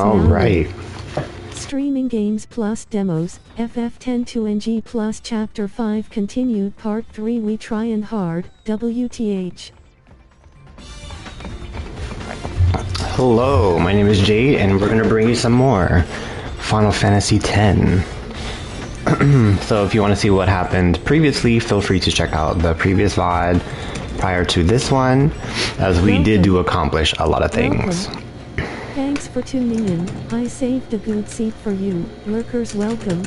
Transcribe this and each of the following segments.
All right. Streaming Games Plus Demos, FF10-2NG Plus Chapter 5 Continued Part 3 We Tryin Hard, WTH. Hello, my name is Jade, and we're going to bring you some more Final Fantasy X. So if you want to see what happened previously, feel free to check out the previous VOD prior to this one, as we did accomplish a lot of things. Thanks for tuning in. I saved a good seat for you. Lurkers welcome.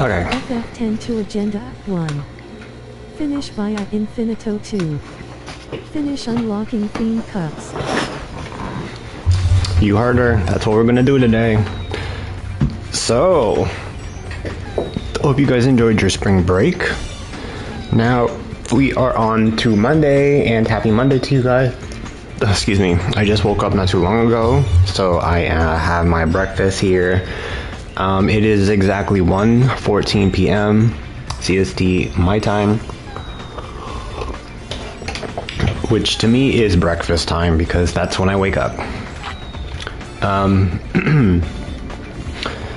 Okay. FF10-2 Agenda Act 1. Finish via Infinito 2. Finish unlocking Fiend Cups. You heard her. That's what we're gonna do today. So, hope you guys enjoyed your spring break. Now, we are on to Monday, and happy Monday to you guys. Excuse me. I just woke up not too long ago, so I have my breakfast here. It is exactly 1:14 p.m. CST my time, which to me is breakfast time because that's when I wake up.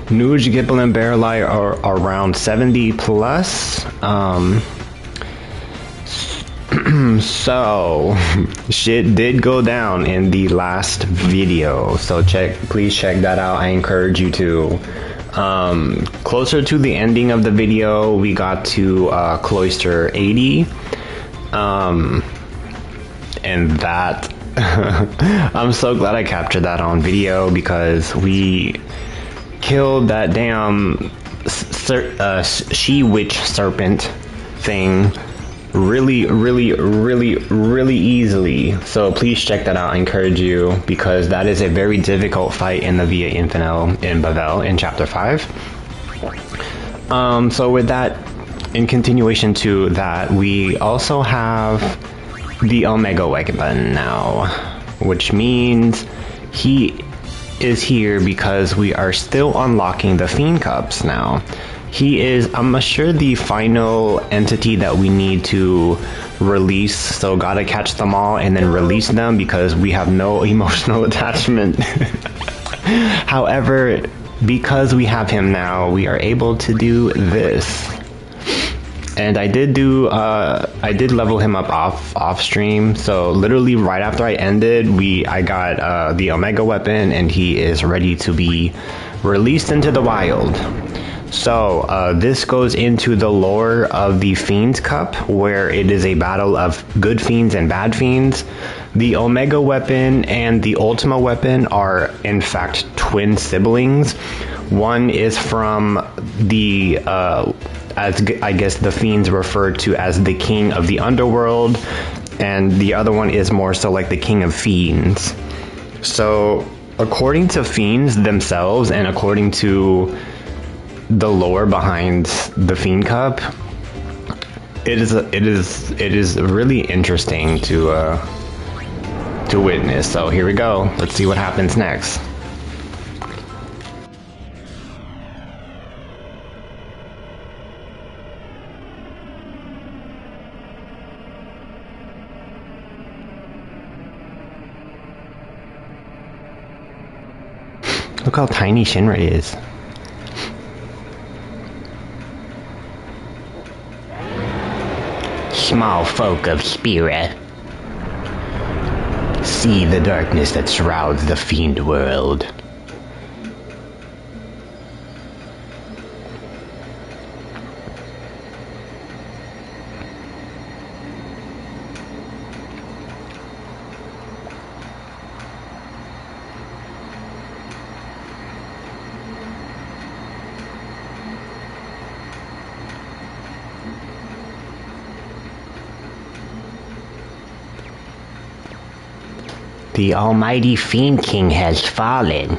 Nuge, Gipple, and Bearlight are around 70 plus. So shit did go down in the last video, so please check that out. I encourage you to. Closer to the ending of the video, we got to Cloister 80, and that I'm so glad I captured that on video because we killed that damn she-witch serpent thing really easily. So please check that out. I encourage you because that is a very difficult fight in the Via Infinite in Bavel in chapter 5. So with that, in continuation to that, we also have the Omega weapon now, which means he is here because we are still unlocking the Fiend Cups now. He is, I'm sure, the final entity that we need to release, so gotta catch them all and then release them because we have no emotional attachment. However, because we have him now, we are able to do this. And I did level him up off stream, so literally right after I ended, I got the Omega weapon and he is ready to be released into the wild. So, this goes into the lore of the Fiend's Cup, where it is a battle of good fiends and bad fiends. The Omega weapon and the Ultima weapon are, in fact, twin siblings. One is from the, as I guess the fiends referred to as the King of the Underworld, and the other one is more so like the King of Fiends. So, according to fiends themselves, and according to the lore behind the Fiend Cup, it is really interesting to witness. So here we go. Let's see what happens next. Look how tiny Shinra is. Small folk of spirit, see the darkness that shrouds the fiend world. The almighty Fiend King has fallen.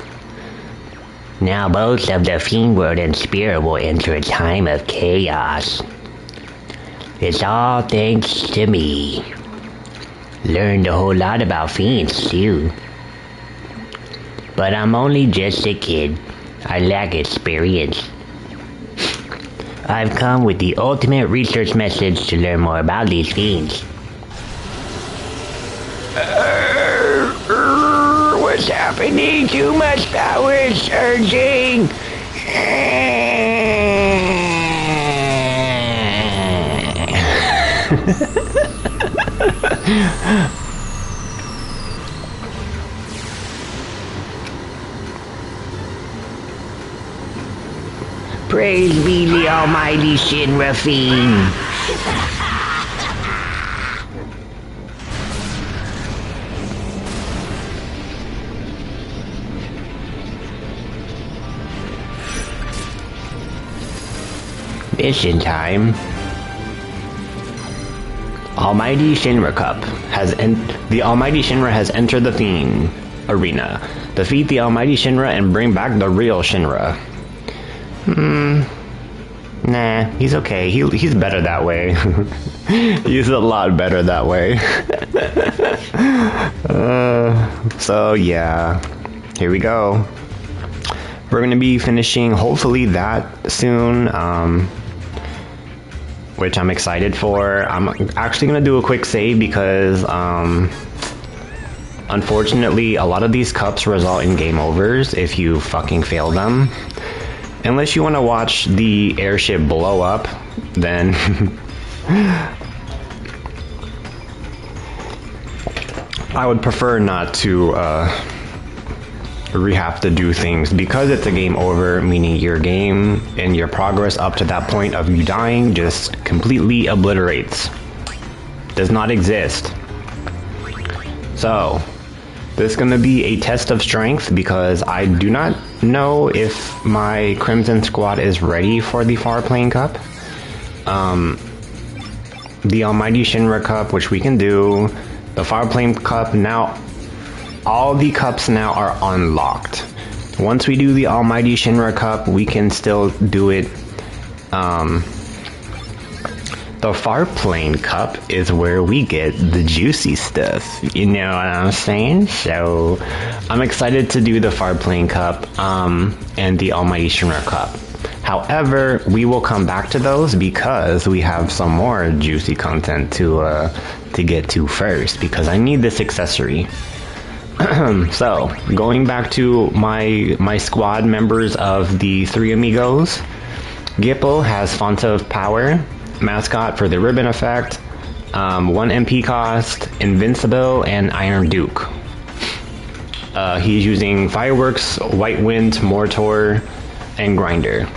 Now both of the Fiend World and Spirit will enter a time of chaos. It's all thanks to me. Learned a whole lot about fiends, too. But I'm only just a kid. I lack experience. I've come with the ultimate research message to learn more about these fiends. What's happening? Too much power surging! Praise be the almighty Shinra Fiend. Mission time. Almighty Shinra Cup the Almighty Shinra has entered the Fiend arena. Defeat the Almighty Shinra and bring back the real Shinra. Nah, he's okay. He's better that way. He's a lot better that way. So yeah, here we go. We're gonna be finishing hopefully that soon. Which I'm excited for. I'm actually gonna do a quick save because unfortunately a lot of these cups result in game overs if you fucking fail them. Unless you want to watch the airship blow up, then I would prefer not to have to do things because it's a game over, meaning your game and your progress up to that point of you dying just completely obliterates. Does not exist. So, this is going to be a test of strength because I do not know if my Crimson Squad is ready for the Far Plane Cup. The Almighty Shinra Cup, which we can do. The Far Plane Cup now. All the cups now are unlocked. Once we do the Almighty Shinra Cup, we can still do it. The Far Plane Cup is where we get the juicy stuff. You know what I'm saying? So, I'm excited to do the Far Plane Cup and the Almighty Shinra Cup. However, we will come back to those because we have some more juicy content to get to first. Because I need this accessory. So, going back to my squad members of the Three Amigos, Gipple has Font of Power, Mascot for the Ribbon Effect, 1 MP cost, Invincible, and Iron Duke. He's using Fireworks, White Wind, Mortar, and Grinder.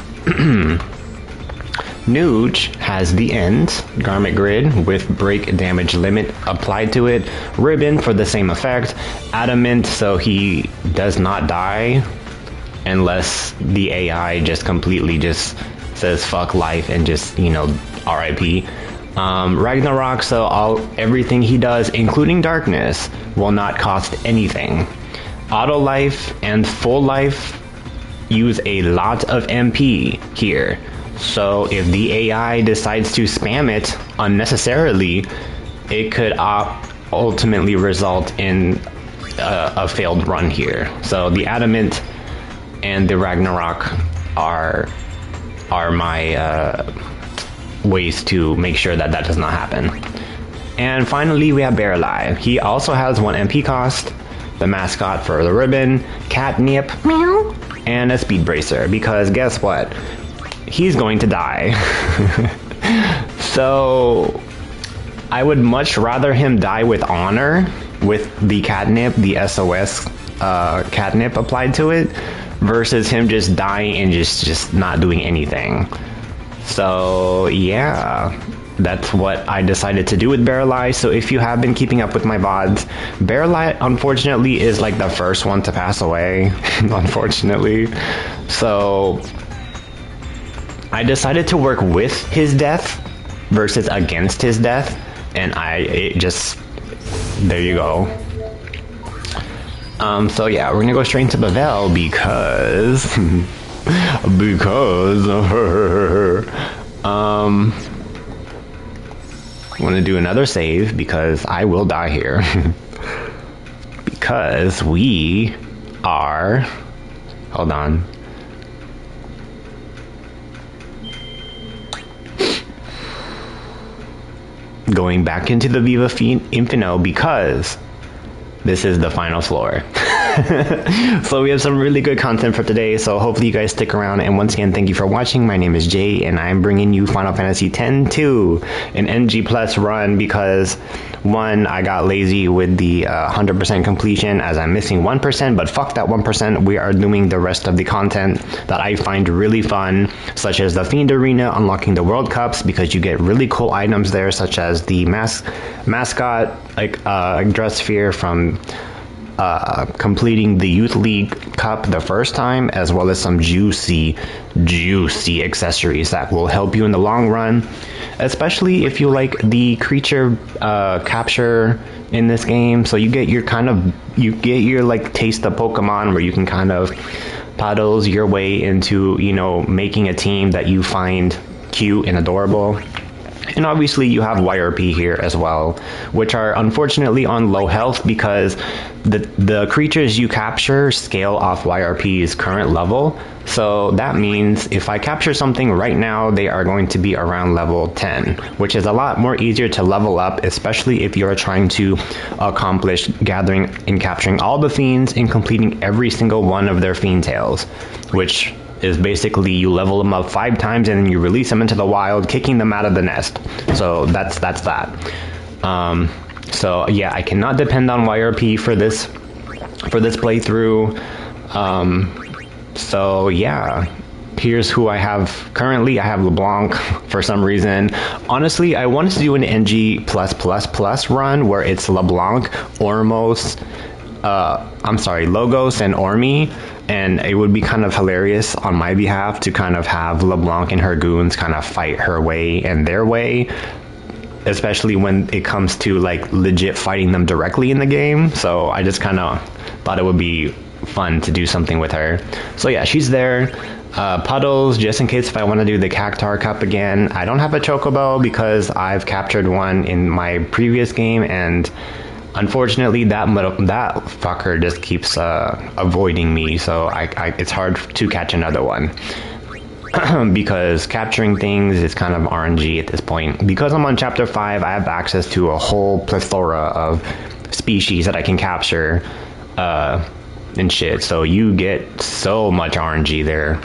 Nuge has the End, Garment Grid with break damage limit applied to it, Ribbon for the same effect, Adamant so he does not die unless the AI just completely just says fuck life and just, you know, RIP. Ragnarok so everything he does, including darkness, will not cost anything. Auto life and full life use a lot of MP here. So if the AI decides to spam it unnecessarily, it could ultimately result in a failed run here. So the Adamant and the Ragnarok are my ways to make sure that does not happen. And finally, we have Barreleye. He also has 1 MP cost, the Mascot for the Ribbon, Catnip, meow, and a Speed Bracer. Because guess what? He's going to die. So I would much rather him die with honor with the catnip, the SOS catnip applied to it, versus him just dying and just not doing anything. So yeah, that's what I decided to do with Barreleye. So if you have been keeping up with my VODs, Barreleye unfortunately is like the first one to pass away, unfortunately. So I decided to work with his death versus against his death, and there you go. So yeah, we're gonna go straight into Bavel because I want to do another save because I will die here. Because we are... Hold on. Going back into the Viva Inferno because this is the final floor. So we have some really good content for today, so hopefully you guys stick around. And once again, thank you for watching. My name is Jay, and I'm bringing you Final Fantasy X-2, an NG Plus run, because one, I got lazy with the 100% completion as I'm missing 1%, but fuck that 1%. We are doing the rest of the content that I find really fun, such as the Fiend Arena, unlocking the World Cups, because you get really cool items there, such as the mascot dress sphere from completing the Youth League Cup the first time, as well as some juicy accessories that will help you in the long run, especially if you like the creature capture in this game. So you get your like taste of Pokemon, where you can kind of paddles your way into, you know, making a team that you find cute and adorable. And obviously you have YRP here as well, which are unfortunately on low health because the creatures you capture scale off YRP's current level. So that means if I capture something right now, they are going to be around level 10, which is a lot more easier to level up, especially if you're trying to accomplish gathering and capturing all the fiends and completing every single one of their fiend tails, which is basically you level them up 5 times and then you release them into the wild, kicking them out of the nest. So that's that. So yeah, I cannot depend on YRP for this playthrough. So yeah, here's who I have currently. I have LeBlanc for some reason. Honestly, I wanted to do an NG+++ run where it's LeBlanc, Logos, and Ormi. And it would be kind of hilarious on my behalf to kind of have LeBlanc and her goons kind of fight her way and their way, especially when it comes to like legit fighting them directly in the game. So I just kind of thought it would be fun to do something with her. So yeah, she's there. Puddles, just in case if I want to do the Cactar Cup again. I don't have a Chocobo because I've captured one in my previous game, and unfortunately, that fucker just keeps avoiding me, so it's hard to catch another one. Because capturing things is kind of RNG at this point. Because I'm on Chapter 5, I have access to a whole plethora of species that I can capture and shit, so you get so much RNG there.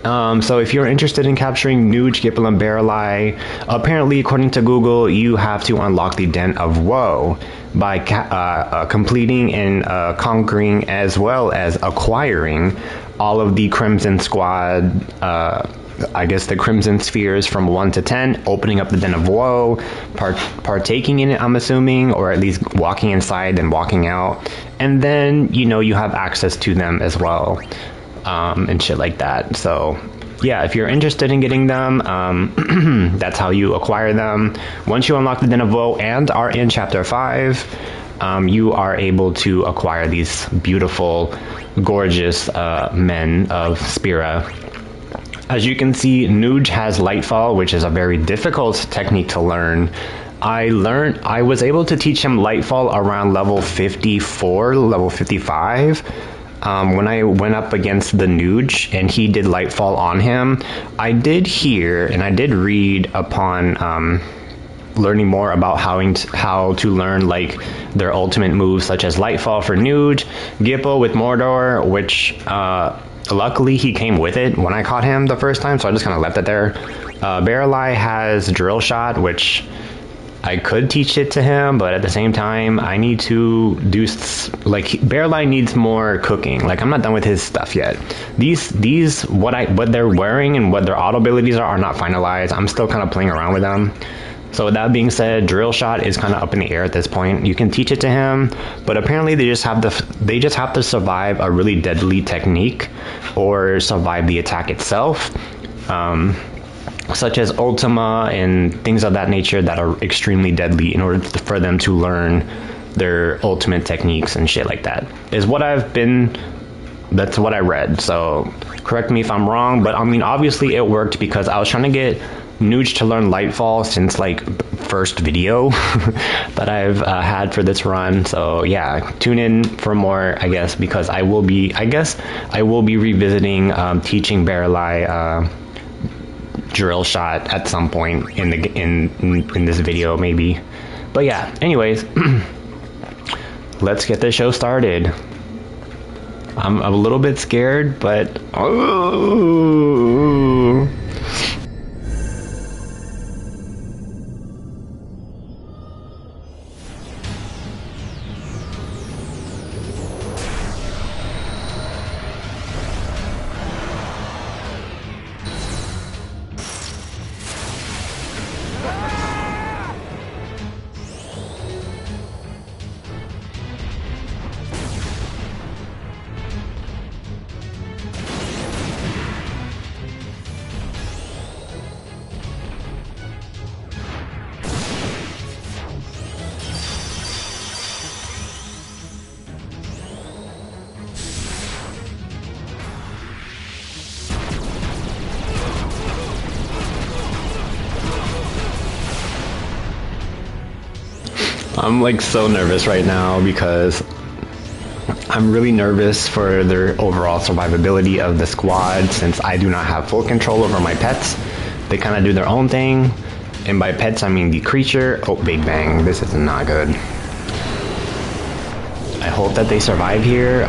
So if you're interested in capturing Nuge, Gippal, and Barreleye, apparently according to Google, you have to unlock the Den of Woe by completing and conquering, as well as acquiring all of the Crimson Squad, I guess the Crimson Spheres from 1 to 10, opening up the Den of Woe, partaking in it, I'm assuming, or at least walking inside and walking out, and then, you know, you have access to them as well. And shit like that. So yeah, if you're interested in getting them, that's how you acquire them. Once you unlock the Den of Woe and are in Chapter 5, you are able to acquire these beautiful, gorgeous men of Spira. As you can see, Nuge has Lightfall, which is a very difficult technique to learn. I was able to teach him Lightfall around level 54, level 55. When I went up against the Nuge and he did Lightfall on him, I did hear and I did read upon learning more about how to learn like their ultimate moves, such as Lightfall for Nuge, Gippal with Mordor, which luckily he came with it when I caught him the first time, so I just kind of left it there. Barreleye has Drill Shot, which I could teach it to him, but at the same time, I need to do, like, Barreleye needs more cooking. Like, I'm not done with his stuff yet. These what they're wearing and what their auto abilities are not finalized. I'm still kind of playing around with them. So with that being said, Drill Shot is kind of up in the air at this point. You can teach it to him, but apparently they just have to survive a really deadly technique or survive the attack itself. Such as Ultima and things of that nature that are extremely deadly in order for them to learn their ultimate techniques and shit like that. Is what that's what I read. So correct me if I'm wrong, but I mean, obviously it worked because I was trying to get Nuge to learn Lightfall since like first video that I've had for this run. So yeah, tune in for more, I guess, because I will be revisiting teaching Barreleye drill shot at some point in this video maybe. But yeah, anyways, let's get the show started. I'm a little bit scared, but oh. I'm like so nervous right now because I'm really nervous for their overall survivability of the squad since I do not have full control over my pets. They kind of do their own thing, and by pets I mean the creature. Oh, Big Bang, this is not good. I hope that they survive here.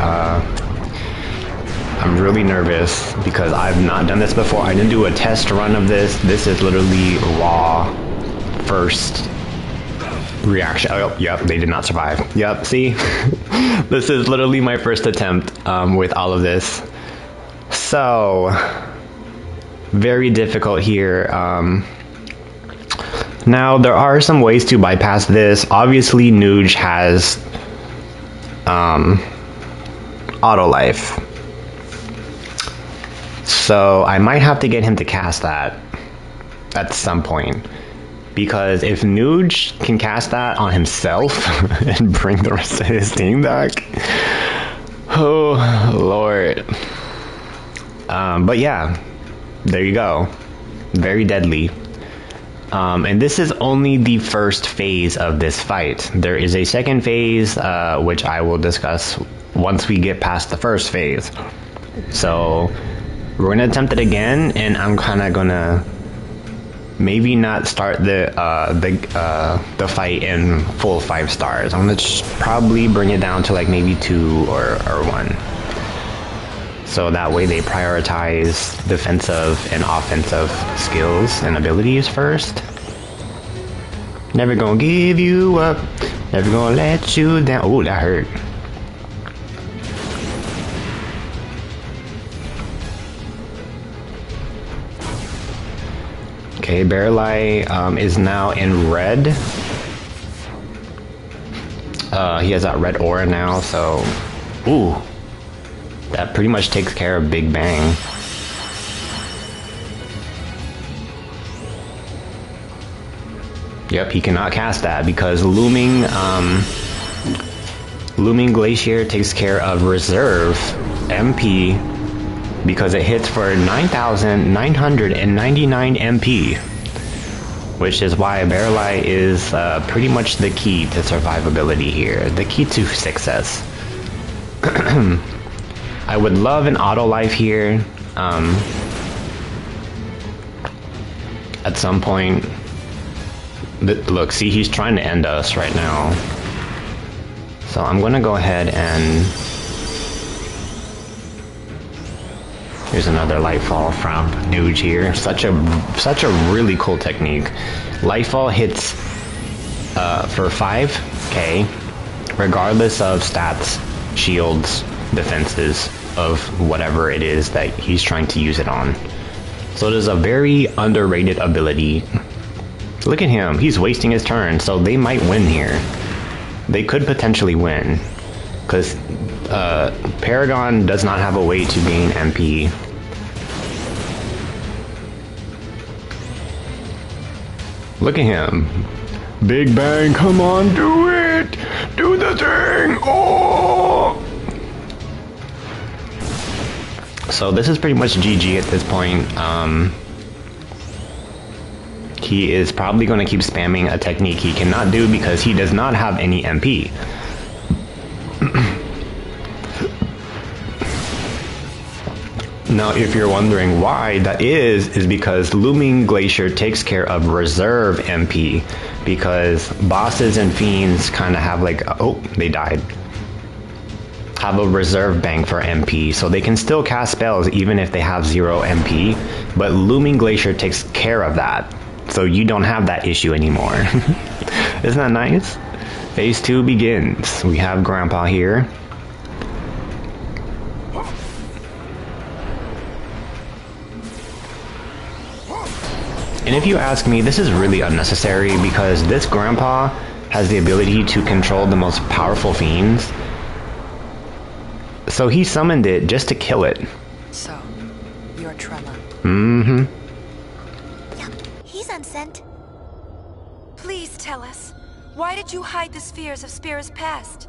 I'm really nervous because I've not done this before. I didn't do a test run of this. This is literally raw first reaction. Oh, yep, they did not survive. Yep, see? This is literally my first attempt with all of this. So, very difficult here. Now, there are some ways to bypass this. Obviously, Nuge has auto life. So, I might have to get him to cast that at some point. Because if Nuge can cast that on himself and bring the rest of his team back, oh lord. But yeah, there you go. Very deadly. And this is only the first phase of this fight. There is a second phase, which I will discuss once we get past the first phase. So we're gonna attempt it again, and I'm kind of gonna maybe not start the fight in full 5 stars. I'm gonna probably bring it down to like maybe 2 or 1. So that way they prioritize defensive and offensive skills and abilities first. Never gonna give you up. Never gonna let you down. Oh, that hurt. Okay, Barreleye is now in red. He has that red aura now, so... Ooh. That pretty much takes care of Big Bang. Yep, he cannot cast that because Looming Glacier takes care of Reserve MP because it hits for 9,999 MP, which is why Barreleye is pretty much the key to survivability here, the key to success. I would love an auto life here at some point. Look, see, he's trying to end us right now. So I'm gonna go ahead and... Here's another Lightfall from Nuge here. Such a really cool technique. Lightfall hits for 5k, regardless of stats, shields, defenses of whatever it is that he's trying to use it on. So it is a very underrated ability. Look at him, he's wasting his turn, so they might win here. They could potentially win, because Paragon does not have a way to gain MP. Look at him. Big Bang, come on, do it! Do Do the thing! Oh! So this is pretty much GG at this point. He is probably going to keep spamming a technique he cannot do because he does not have any MP. Now, if you're wondering why that is because Looming Glacier takes care of reserve MP, because bosses and fiends kind of have like, oh, they died, have a reserve bank for MP, so they can still cast spells even if they have 0 MP, but Looming Glacier takes care of that, so you don't have that issue anymore. Isn't that nice? Phase 2 begins. We have Grandpa here. And if you ask me, this is really unnecessary because this Grandpa has the ability to control the most powerful fiends. So he summoned it just to kill it. So, you're Tryin. Mm-hmm. Yep, he's unsent. Please tell us, why did you hide the spheres of Spira's past?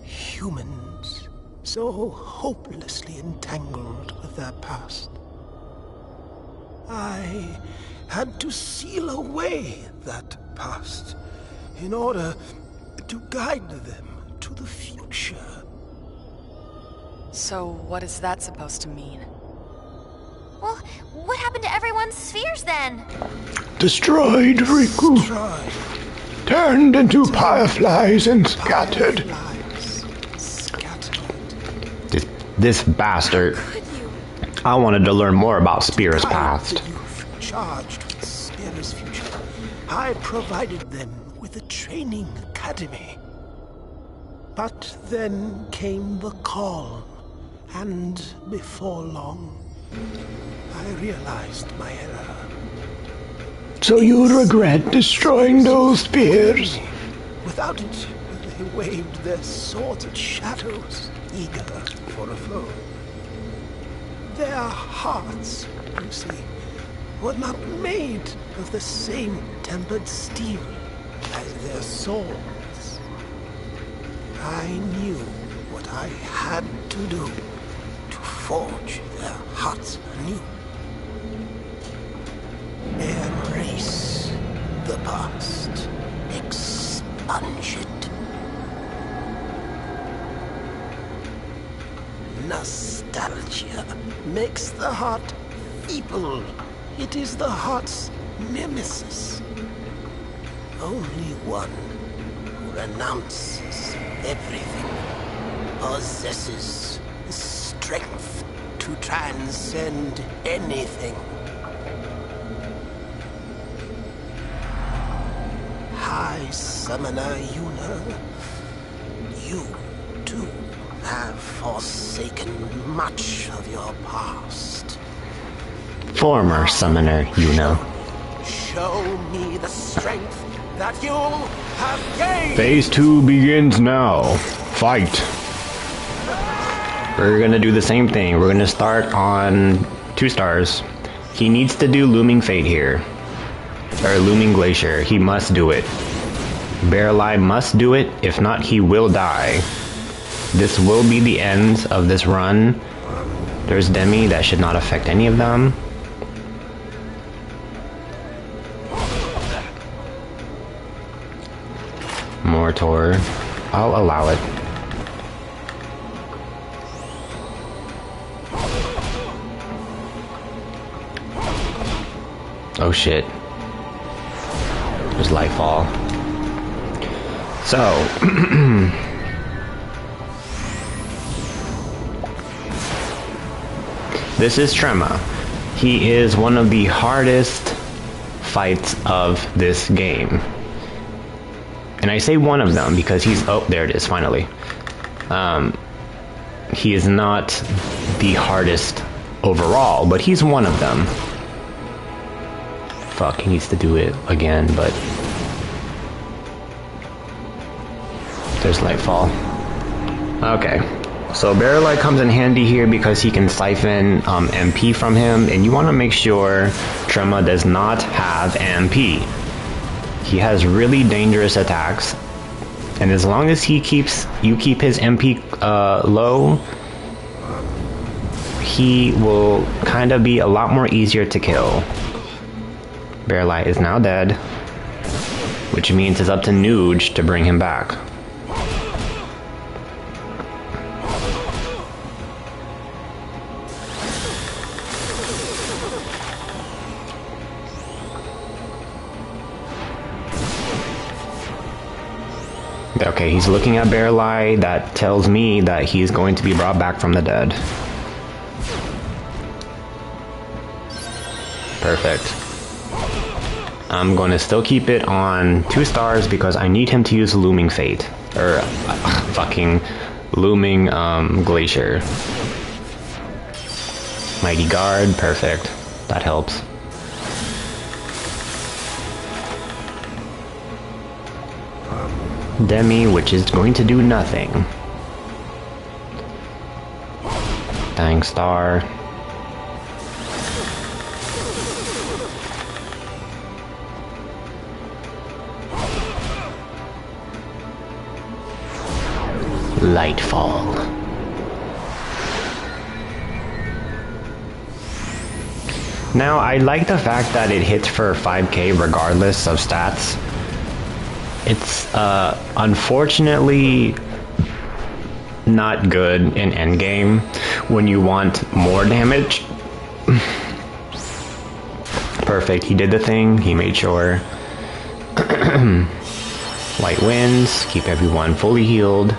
Humans, so hopelessly entangled with their past. I had to seal away that past in order to guide them to the future. So, what is that supposed to mean? Well, what happened to everyone's spheres then? Destroyed, Riku. Try. Turned into fireflies and scattered. Fireflies scattered. This bastard. I wanted to learn more about Spira's past. The youth charged with Spira's future. I provided them with a training academy. But then came the call, and before long, I realized my error. So you regret destroying those spears? Without it, they waved their swords at shadows, eager for a foe. Their hearts, you see, were not made of the same tempered steel as their swords. I knew what I had to do to forge their hearts anew. Erase the past. Expunge it. Nostalgia makes the heart feeble. It is the heart's nemesis. Only one who renounces everything possesses the strength to transcend anything. High Summoner Yuna, you too have forsaken much of your past. Former summoner, you know. Show me the strength that you have gained! Phase 2 begins now. Fight. We're gonna do the same thing. We're gonna start on 2 stars. He needs to do Looming Fate here. Or Looming Glacier. He must do it. Barreleye must do it. If not, he will die. This will be the end of this run. There's Demi. That should not affect any of them. Mortor. I'll allow it. Oh shit. There's Lightfall. So, this is Trema. He is one of the hardest fights of this game. And I say one of them because he's... oh, there it is, finally. He is not the hardest overall, but he's one of them. Fuck, he needs to do it again, but... there's Lightfall. Okay. So Barreleye comes in handy here because he can siphon MP from him, and you want to make sure Trema does not have MP. He has really dangerous attacks, And as long as you keep his MP low, he will kind of be a lot more easier to kill. Bearlight is now dead, which means it's up to Nuge to bring him back. Okay, he's looking at Bearlight. That tells me that he's going to be brought back from the dead. Perfect. I'm going to still keep it on 2 stars because I need him to use Looming Fate. Or, fucking Looming Glacier. Mighty Guard, perfect. That helps. Demi, which is going to do nothing. Dying Star. Lightfall. Now, I like the fact that it hits for 5k regardless of stats. It's unfortunately not good in endgame when you want more damage. Perfect, he did the thing, he made sure. Light winds, keep everyone fully healed.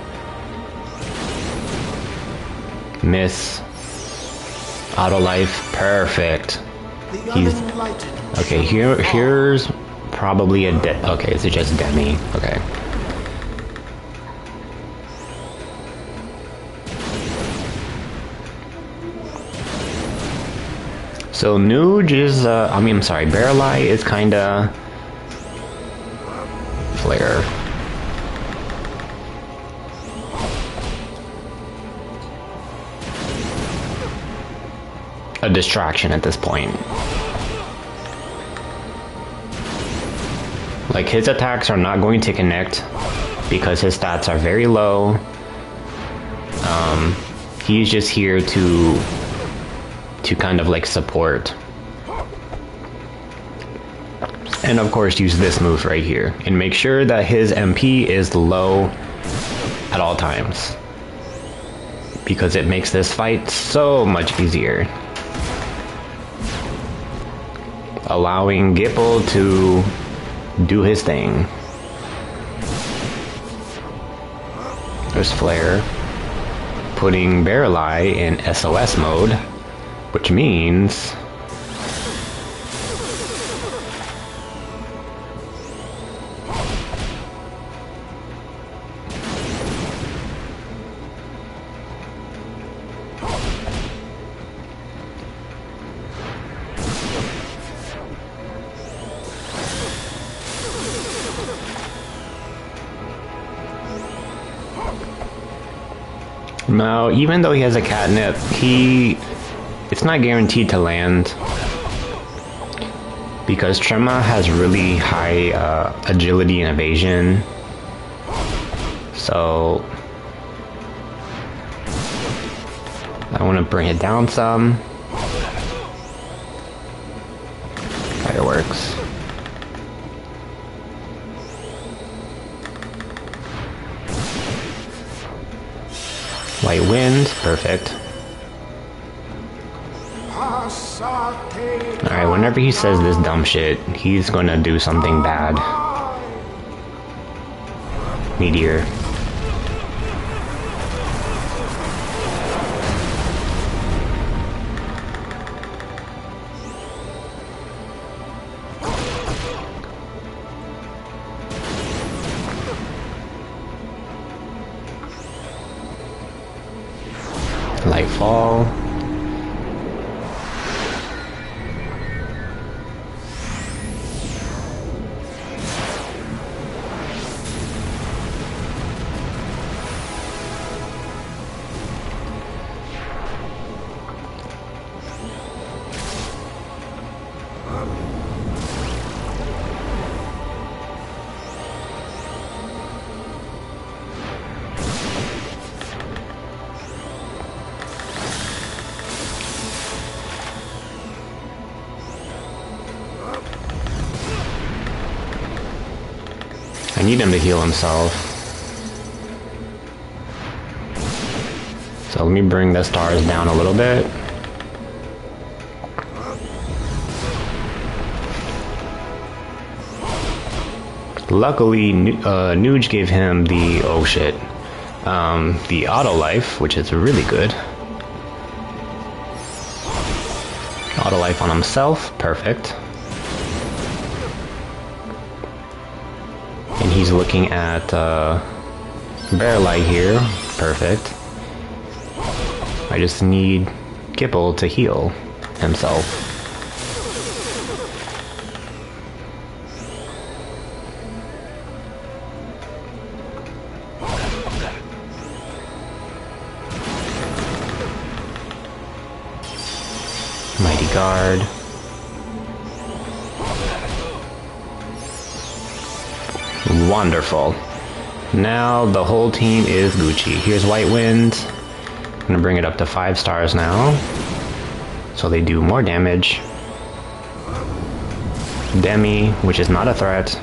Miss. Auto life, perfect. He's okay. Here's probably a okay. It's just Demi. Okay. So Nuge is I'm sorry, Bearlight is kinda flare. A distraction at this point. Like, his attacks are not going to connect because his stats are very low. He's just here to kind of like support. And of course use this move right here and make sure that his MP is low at all times, because it makes this fight so much easier. Allowing Gipple to do his thing. There's Flare. Putting Bearlight in SOS mode, which means now, even though he has a catnip, it's not guaranteed to land because Trema has really high agility and evasion. So I want to bring it down some. Fireworks. Light wind, perfect. Alright, whenever he says this dumb shit, he's gonna do something bad. Meteor. Lightfall. need him to heal himself. So let me bring the stars down a little bit. Luckily, Nuge gave him the, oh shit, the auto life, which is really good. Auto life on himself, perfect. And he's looking at Bear Light here, perfect. I just need Gipple to heal himself. Mighty Guard. Wonderful. Now the whole team is Gucci. Here's White Wind. I'm gonna bring it up to 5 stars now, so they do more damage. Demi, which is not a threat.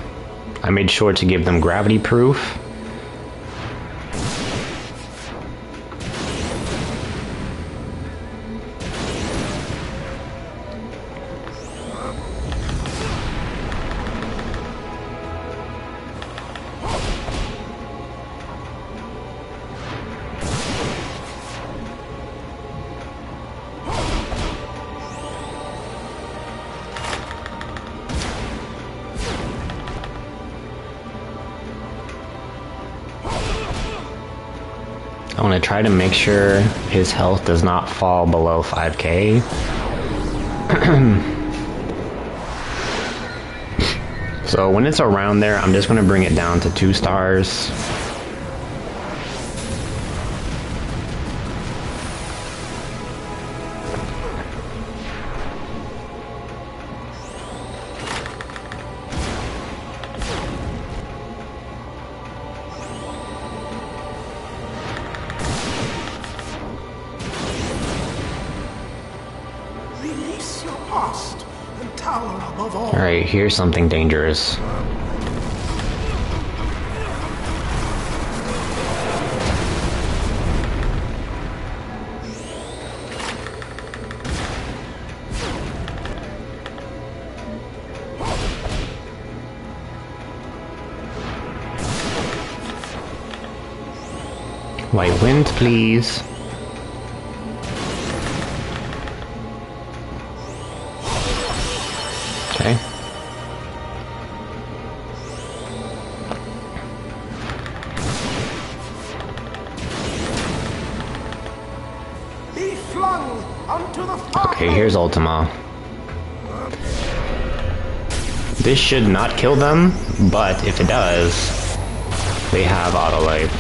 I made sure to give them gravity proof. I want to try to make sure his health does not fall below 5k. So when it's around there, I'm just going to bring it down to 2 stars. Alright, here's something dangerous. White Wind, please. Okay. Be flung onto the fire. Okay, here's Ultima. This should not kill them, but if it does, they have auto life.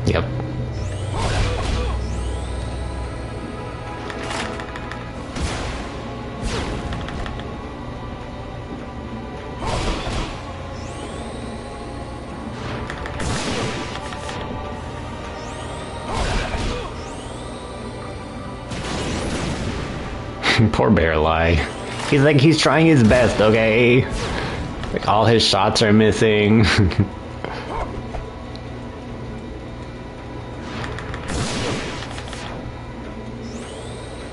Yep. Poor Bearlie. He's trying his best, okay? Like, all his shots are missing.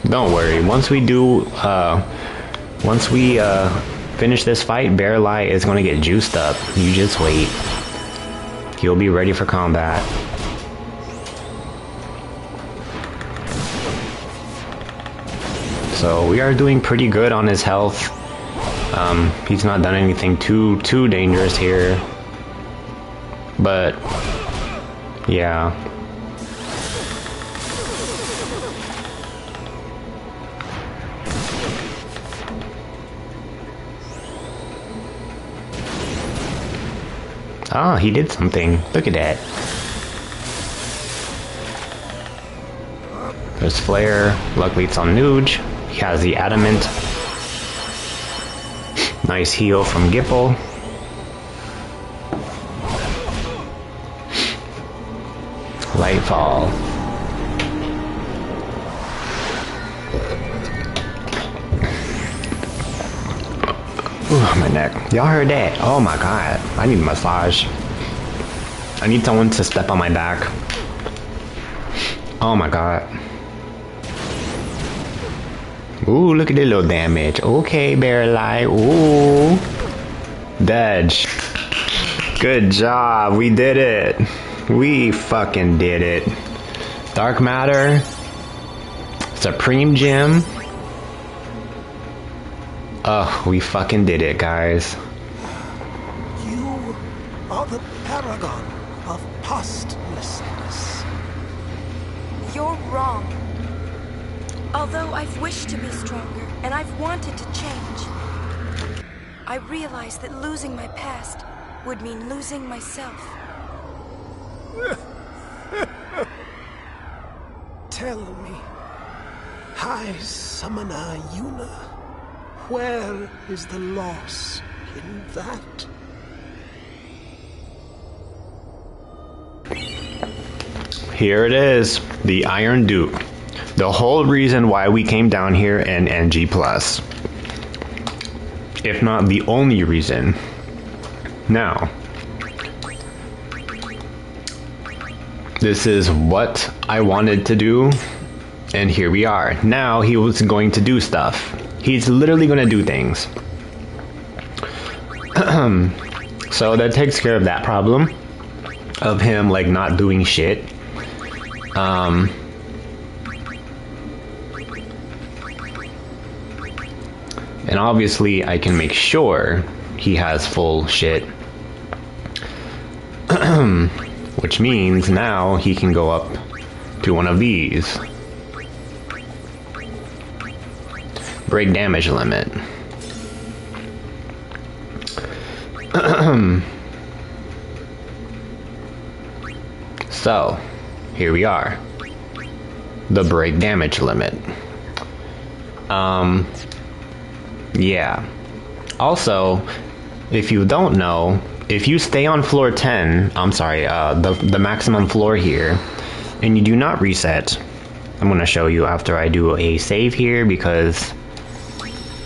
Don't worry, once we finish this fight, Bearlie is gonna get juiced up. You just wait. He'll be ready for combat. So we are doing pretty good on his health. He's not done anything too dangerous here. But yeah. Ah, he did something. Look at that. There's Flare. Luckily it's on Nuge. He has the Adamant. Nice heal from Gipple. Lightfall. Ooh, my neck. Y'all heard that? Oh my god. I need a massage. I need someone to step on my back. Oh my god. Ooh, look at the little damage. Okay, Barrelite. Ooh. Dodge. Good job. We did it. We fucking did it. Dark Matter. Supreme Gem. Oh, we fucking did it, guys. You are the paragon of postlessness. You're wrong. Although I've wished to be stronger, and I've wanted to change, I realize that losing my past would mean losing myself. Tell me, High Summoner Yuna, where is the loss in that? Here it is, the Iron Duke. The whole reason why we came down here in NG+. If not the only reason. Now, this is what I wanted to do, and here we are. Now he was going to do stuff. He's literally going to do things. So that takes care of that problem of him like not doing shit. And obviously I can make sure he has full shit. Which means now he can go up to one of these. Break damage limit. So, here we are. The break damage limit. Yeah. Also, if you don't know, if you stay on floor 10, I'm sorry, the maximum floor here, and you do not reset, I'm going to show you after I do a save here, because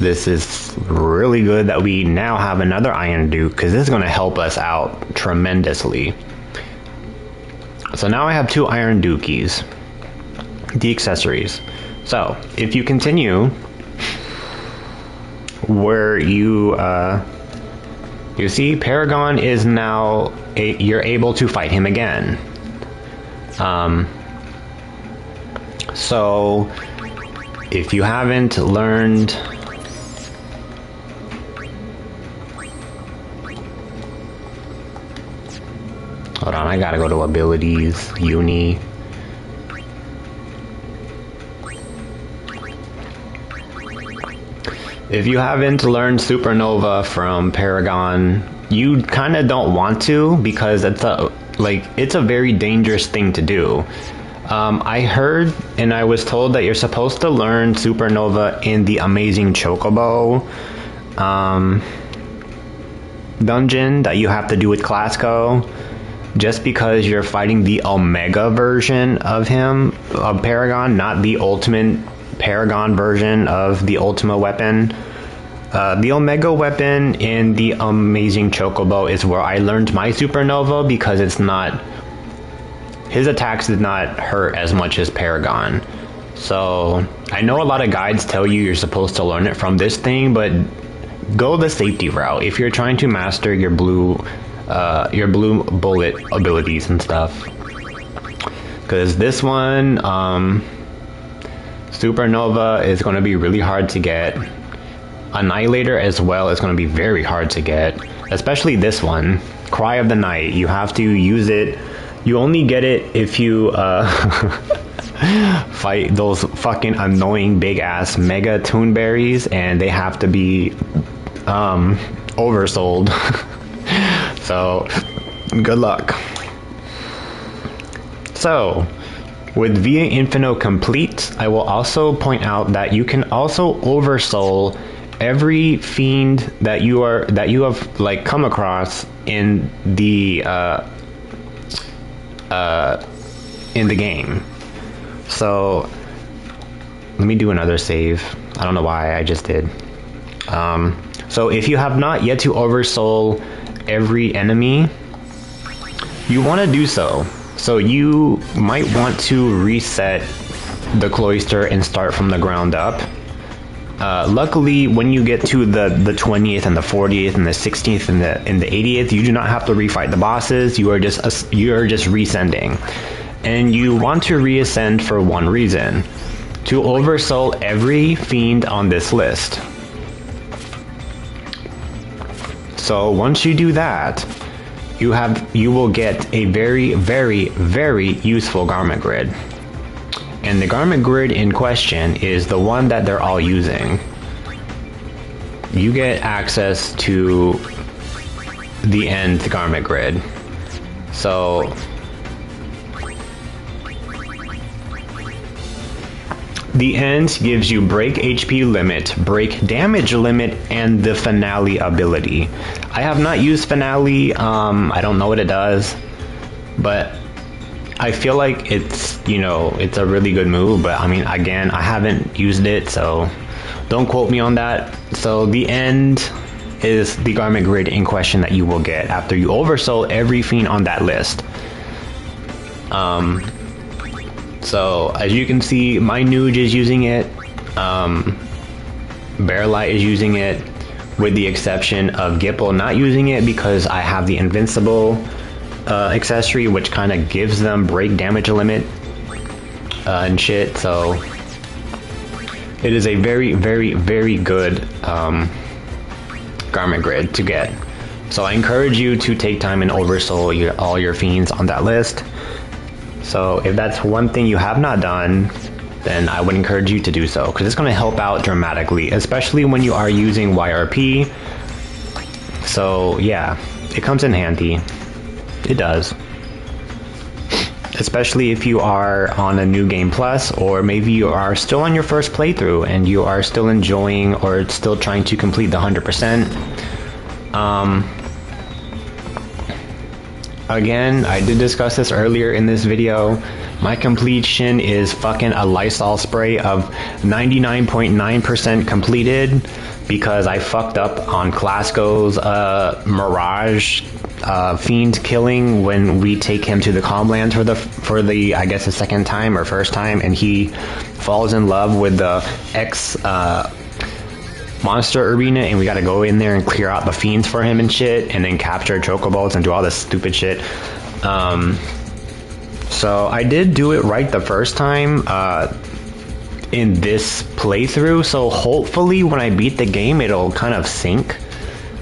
this is really good that we now have another Iron Duke, because this is going to help us out tremendously. So now I have 2 Iron Dukies, the accessories. So, if you continue where you see Paragon is now you're able to fight him again. So if you haven't learned hold on, I gotta go to abilities, uni. If you haven't learned Supernova from Paragon, you kind of don't want to, because it's a very dangerous thing to do. I heard and I was told that you're supposed to learn Supernova in the Amazing Chocobo dungeon that you have to do with Clasco, just because you're fighting the Omega version of him, of Paragon, not the ultimate Paragon version of the Ultima weapon. The Omega weapon in the Amazing Chocobo is where I learned my Supernova, because it's not... his attacks did not hurt as much as Paragon. So, I know a lot of guides tell you you're supposed to learn it from this thing, but go the safety route. If you're trying to master your blue bullet abilities and stuff. Because this one, Supernova is going to be really hard to get. Annihilator as well is going to be very hard to get. Especially this one, Cry of the Night. You have to use it. You only get it if you fight those fucking annoying big ass Mega Toonberries, and they have to be oversold. So, good luck. So, with Via Infinito complete, I will also point out that you can also oversoul every fiend that you have like come across in the game. So let me do another save. I don't know why I just did. So if you have not yet to oversoul every enemy, you want to do so. So you might want to reset the cloister and start from the ground up. Luckily, when you get to the 20th and the 40th and the 16th and the 80th, you do not have to refight the bosses. You are just rescending, and you want to reascend for one reason: to oversoul every fiend on this list. So once you do that, you will get a very, very, very useful garment grid. And the garment grid in question is the one that they're all using. You get access to the end garment grid. So the end gives you break HP limit, break damage limit, and the finale ability. I have not used finale. I don't know what it does, but I feel like it's, you know, it's a really good move. But I mean, again, I haven't used it, so don't quote me on that. So the end is the garment grid in question that you will get after you oversoul every fiend on that list. So as you can see, my Nuge is using it. Bearlight is using it, with the exception of Gipple not using it because I have the invincible accessory, which kind of gives them break damage limit and shit. So it is a very, very, very good garment grid to get. So I encourage you to take time and oversoul all your fiends on that list. So if that's one thing you have not done, then I would encourage you to do so, because it's going to help out dramatically, especially when you are using YRP. So yeah, it comes in handy. It does. Especially if you are on a new game plus, or maybe you are still on your first playthrough and you are still enjoying or still trying to complete the 100%. Again, I did discuss this earlier in this video. My completion is fucking a Lysol spray of 99.9% completed, because I fucked up on Clasko's Mirage fiend killing when we take him to the Calmlands for the I guess the second time or first time, and he falls in love with the monster arena, and we gotta go in there and clear out the fiends for him and shit, and then capture chocobos and do all this stupid shit. So I did do it right the first time in this playthrough, so hopefully when I beat the game it'll kind of sync.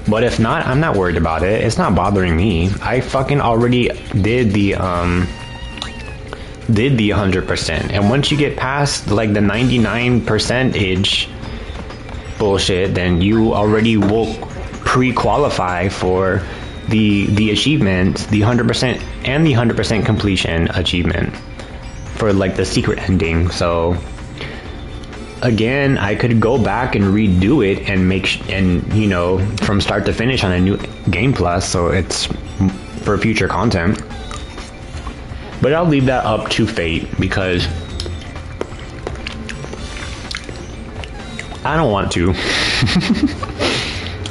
But if not, I'm not worried about it. It's not bothering me. I fucking already did the 100%, and once you get past like the 99% bullshit, then you already will pre-qualify for the achievement, the 100% and the 100% completion achievement for like the secret ending. So again, I could go back and redo it and and you know, from start to finish on a new game plus, so it's for future content. But I'll leave that up to fate, because I don't want to.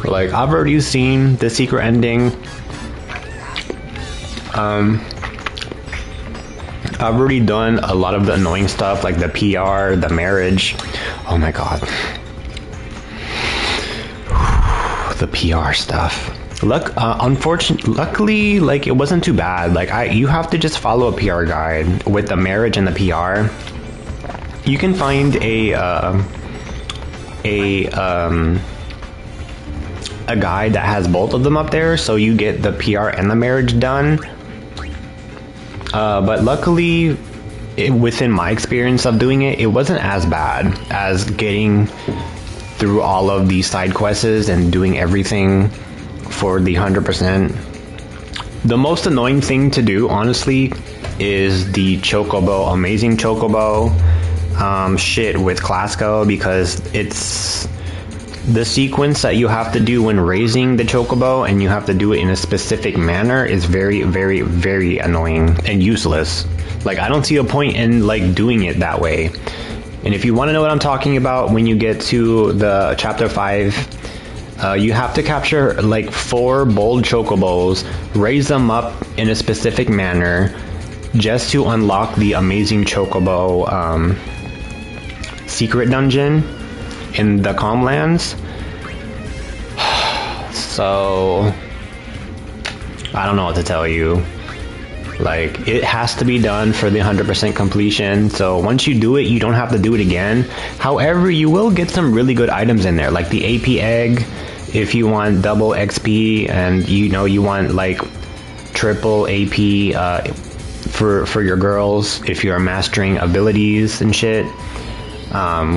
Like, I've already seen the secret ending. I've already done a lot of the annoying stuff, like the PR, the marriage. Oh my god. The PR stuff. Luckily, like, it wasn't too bad. Like, you have to just follow a PR guide with the marriage and the PR. You can find a guide that has both of them up there, so you get the PR and the marriage done. But luckily, within my experience of doing it, it wasn't as bad as getting through all of these side quests and doing everything for the 100%. The most annoying thing to do, honestly, is the chocobo, amazing chocobo shit with Clasko, because it's the sequence that you have to do when raising the chocobo, and you have to do it in a specific manner, is very, very, very annoying and useless. Like, I don't see a point in like doing it that way. And if you want to know what I'm talking about, when you get to the chapter 5 You have to capture like 4 bold chocobos, raise them up in a specific manner, just to unlock the amazing chocobo secret dungeon in the Calmlands. So I don't know what to tell you. Like, it has to be done for the 100% completion. So once you do it, you don't have to do it again. However, you will get some really good items in there, like the AP egg if you want double XP, and you want like triple AP for your girls if you're mastering abilities and shit.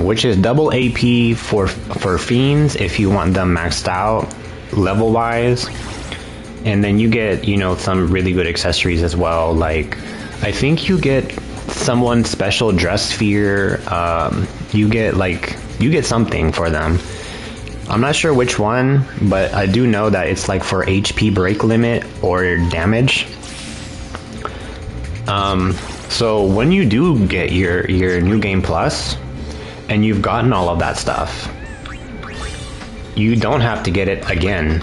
Which is double AP for fiends if you want them maxed out level wise. And then you get, some really good accessories as well. Like, I think you get someone's special dress sphere. You get something for them. I'm not sure which one, but I do know that it's like for HP break limit or damage. So when you do get your New Game Plus, and you've gotten all of that stuff, you don't have to get it again.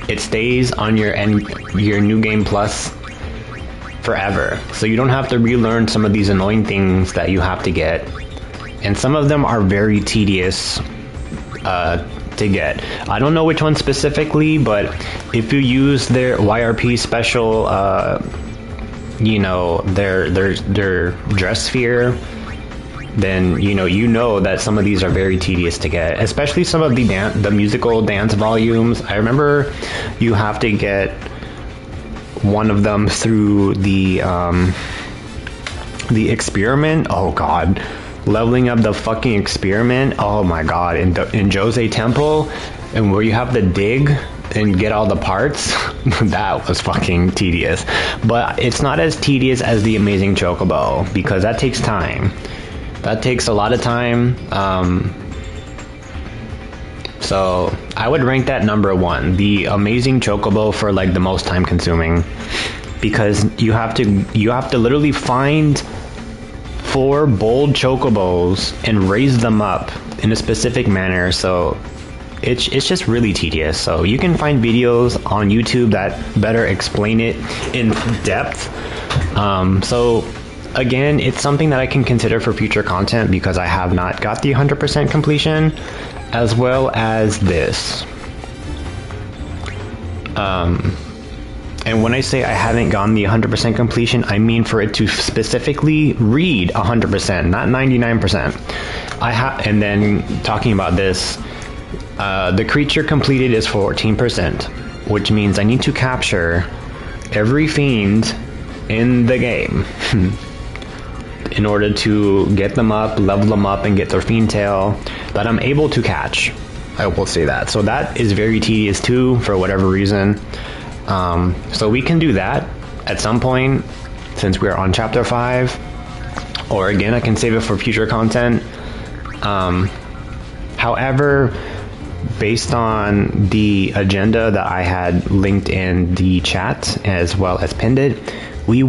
It stays on your New Game Plus forever. So you don't have to relearn some of these annoying things that you have to get. And some of them are very tedious to get. I don't know which one specifically, but if you use their YRP special, their dress sphere, then you know that some of these are very tedious to get, especially some of the musical dance volumes. I remember you have to get one of them through the experiment. Oh god, leveling up the fucking experiment. Oh my god, in Jose Temple, and where you have to dig and get all the parts. That was fucking tedious, but it's not as tedious as the Amazing Chocobo, because that takes time. That takes a lot of time. So I would rank that number 1, the Amazing Chocobo, for like the most time consuming, because you have to literally find 4 bold chocobos and raise them up in a specific manner. So it's just really tedious. So you can find videos on YouTube that better explain it in depth. So again, it's something that I can consider for future content, because I have not got the 100% completion, as well as this. And when I say I haven't gotten the 100% completion, I mean for it to specifically read 100%, not 99%. And then talking about this, the creature completed is 14%, which means I need to capture every fiend in the game in order to get them up, level them up, and get their fiend tail that I'm able to catch. I will say that. So that is very tedious too, for whatever reason. So we can do that at some point, since we're on chapter 5, or again, I can save it for future content. However, based on the agenda that I had linked in the chat as well as pinned it, we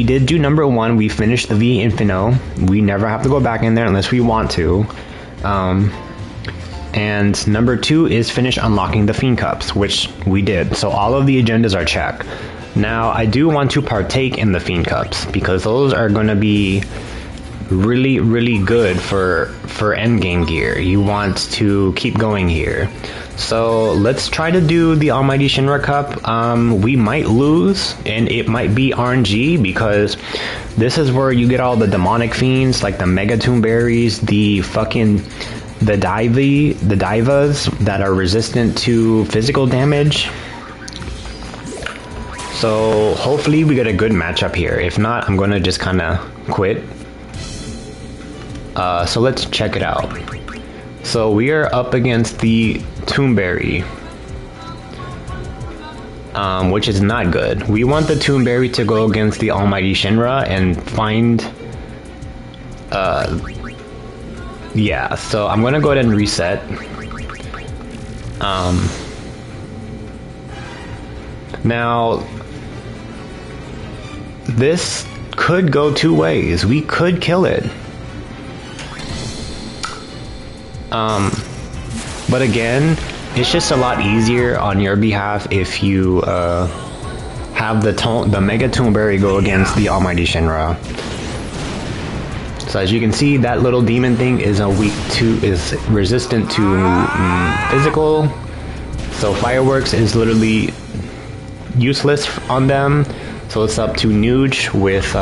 did do number 1. We finished the V Infino. We never have to go back in there unless we want to. And number 2 is finish unlocking the Fiend Cups, which we did. So all of the agendas are checked. Now, I do want to partake in the Fiend Cups, because those are going to be really, really good for endgame gear. You want to keep going here. So let's try to do the Almighty Shinra Cup. We might lose, and it might be RNG, because this is where you get all the demonic fiends, like the Mega Tomb Berries, the divas that are resistant to physical damage. So hopefully we get a good matchup here. If not, I'm gonna just kind of quit. So let's check it out. So we are up against the Toomberry, which is not good. We want the Toomberry to go against the Almighty Shinra and find... yeah, so I'm gonna go ahead and reset. Now, this could go 2 ways. We could kill it. But again, it's just a lot easier on your behalf if you have the Mega Toonberry go against the Almighty Shinra. So as you can see, that little demon thing is resistant to physical. So fireworks is literally useless on them. So it's up to Nuge with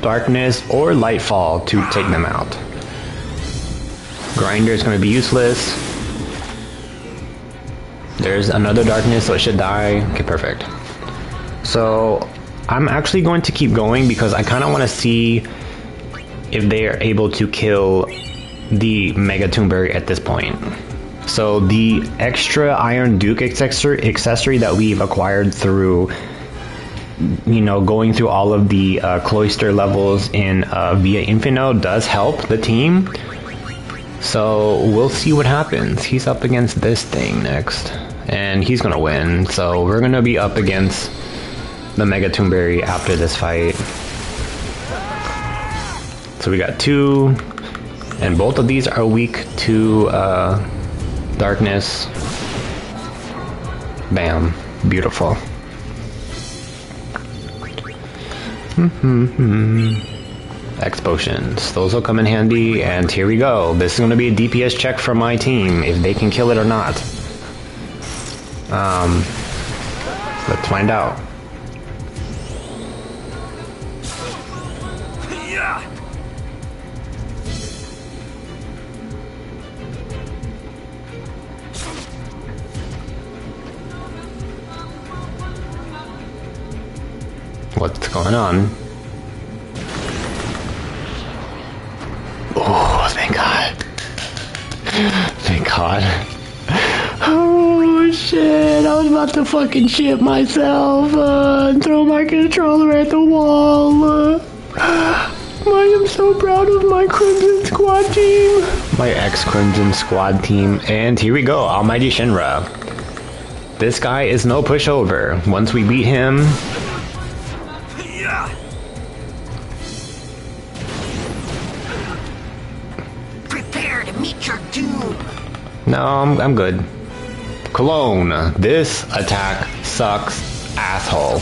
darkness or lightfall to take them out. Grinder is going to be useless. There's another darkness, so it should die. Okay, perfect. So I'm actually going to keep going because I kind of want to see if they are able to kill the Mega Toonberry at this point. So the extra Iron Duke accessory that we've acquired through, you know, going through all of the cloister levels in Via Infinito does help the team. So we'll see what happens. He's up against this thing next, and he's gonna win. So we're gonna be up against the Mega Toonberry after this fight. So we got 2, and both of these are weak to darkness. Bam. Beautiful. X potions. Those will come in handy, and here we go. This is going to be a DPS check from my team, if they can kill it or not. Let's find out. What's going on? Oh, thank God. Thank God. Oh, shit. I was about to fucking shit myself and throw my controller at the wall. I am so proud of my Crimson Squad team. My ex-Crimson Squad team. And here we go. Almighty Shinra. This guy is no pushover. Once we beat him... No, I'm good. Cologne, this attack sucks, asshole.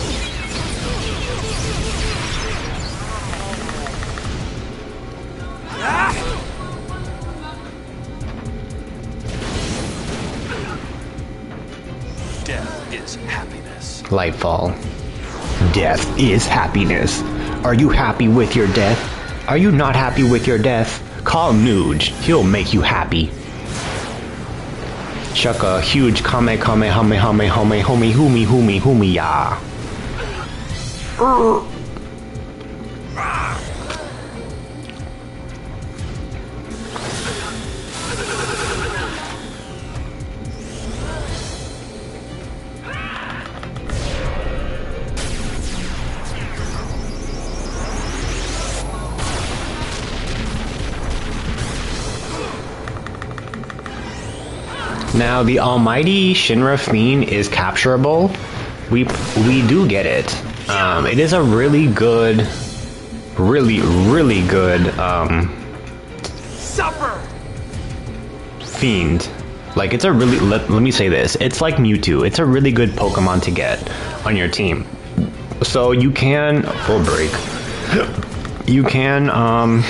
Death is happiness. Lightfall. Death is happiness. Are you happy with your death? Are you not happy with your death? Call Nuge. He'll make you happy. Chuck a huge kame ya. Now the Almighty Shinra Fiend is capturable. We do get it. It is a really good, really good Suffer. Fiend. Like, it's a really, let me say this, it's like Mewtwo. It's a really good Pokemon to get on your team. So you can, full break, you can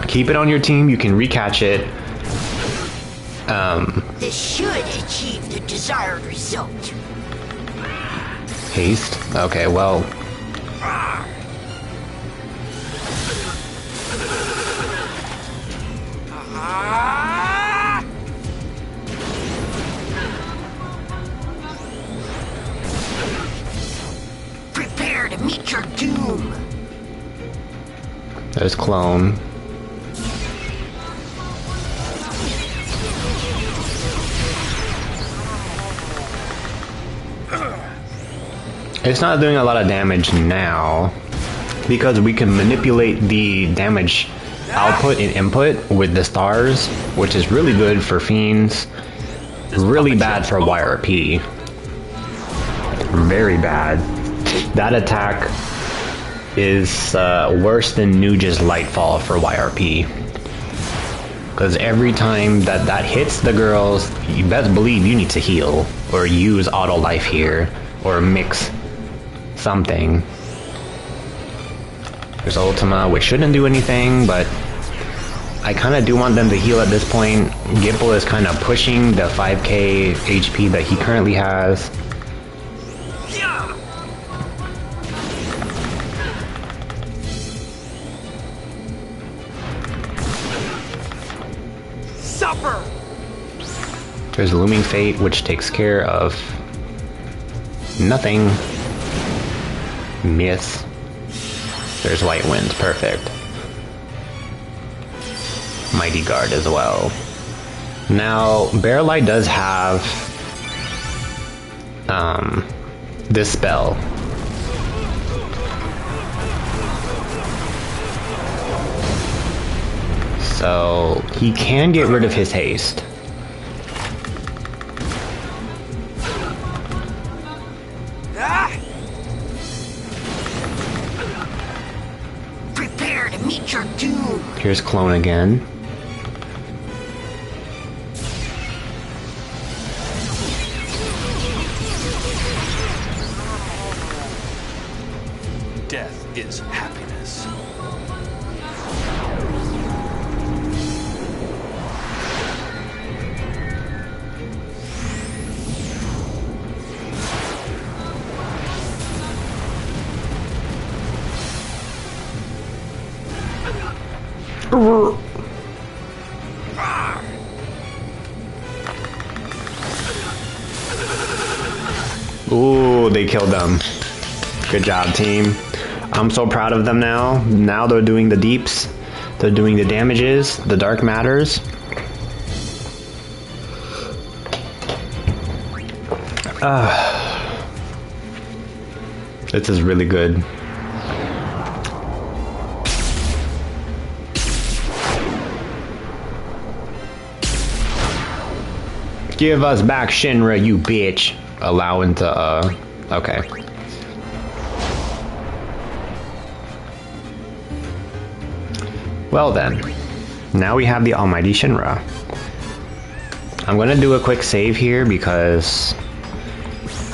keep it on your team, you can recatch it. This should achieve the desired result. Haste? Okay, well. Prepare to meet your doom. There's Clone. It's not doing a lot of damage now because we can manipulate the damage output and input with the stars, which is really good for fiends, really bad for YRP. Very bad. That attack is worse than Nuge's Lightfall for YRP. Because every time that hits the girls, you best believe you need to heal or use auto life here or mix something. There's Ultima, which shouldn't do anything, but I kind of do want them to heal at this point. Gipple is kind of pushing the 5k HP that he currently has. Suffer! There's Looming Fate, which takes care of nothing. Miss. There's White Winds, perfect. Mighty Guard as well. Now, Barrelite does have this spell. So he can get rid of his haste. Prepare to meet your doom. Here's Clone again. Death is happiness. Ooh, they killed them. Good job, team. I'm so proud of them now. Now they're doing the deeps. They're doing the damages, the dark matters. This is really good. Give us back Shinra, you bitch. Allowing to, okay. Well then, now we have the almighty Shinra. I'm gonna do a quick save here because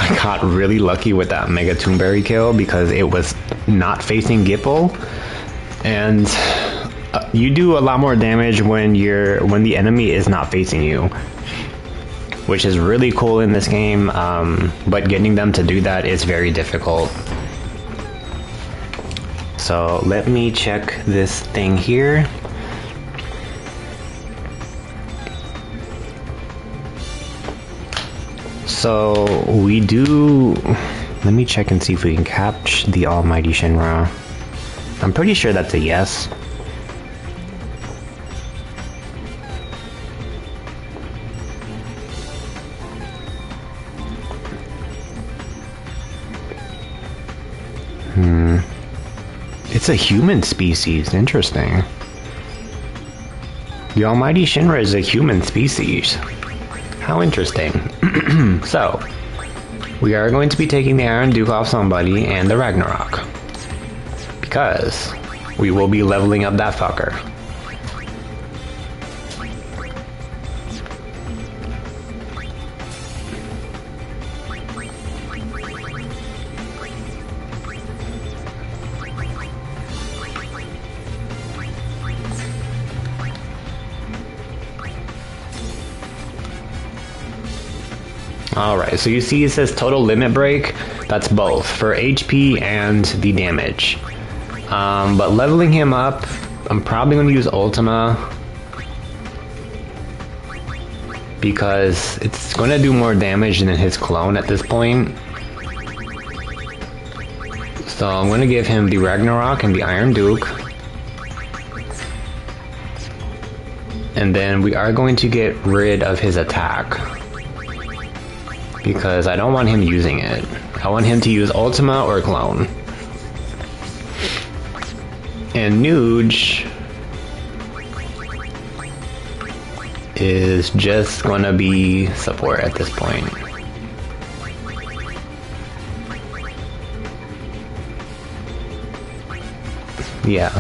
I got really lucky with that Mega Toonberry kill because it was not facing Gipple, and you do a lot more damage when the enemy is not facing you, which is really cool in this game, but getting them to do that is very difficult. So let me check this thing here. So we do, let me check and see if we can catch the almighty Shinra. I'm pretty sure that's a yes. It's a human species. Interesting. The almighty Shinra is a human species. How interesting. So, we are going to be taking the Iron Duke off somebody and the Ragnarok. Because we will be leveling up that fucker. Alright, so you see it says total limit break. That's both, for HP and the damage. But leveling him up, I'm probably going to use Ultima. Because it's going to do more damage than his clone at this point. So I'm going to give him the Ragnarok and the Iron Duke. And then we are going to get rid of his attack. Because I don't want him using it. I want him to use Ultima or Clone. And Nuge is just gonna be support at this point. Yeah.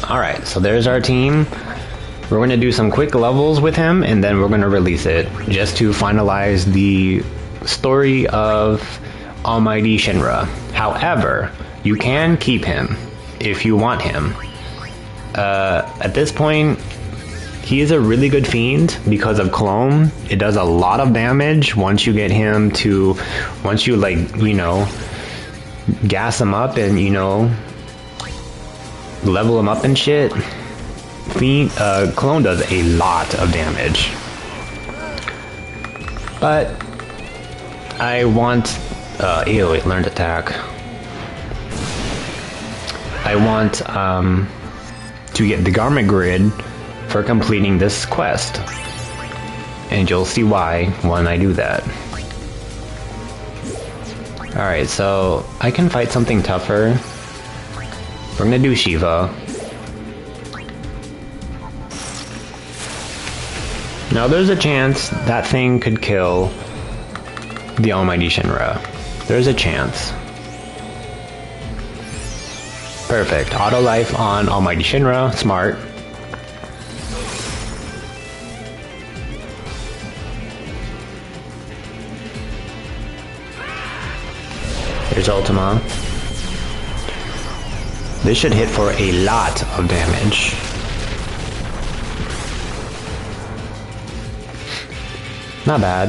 Alright, so there's our team. We're going to do some quick levels with him, and then we're going to release it, just to finalize the story of Almighty Shinra. However, you can keep him if you want him. At this point, he is a really good fiend because of Clone. It does a lot of damage once you get him to, once you like, you know, gas him up and, you know, level him up and shit. Clone does a lot of damage. But I want ew, it learned attack. I want to get the garment grid for completing this quest. And you'll see why when I do that. Alright, so I can fight something tougher. We're gonna do Shiva. Now there's a chance that thing could kill the Almighty Shinra. There's a chance. Perfect. Auto life on Almighty Shinra. Smart. Here's Ultima. This should hit for a lot of damage. Not bad.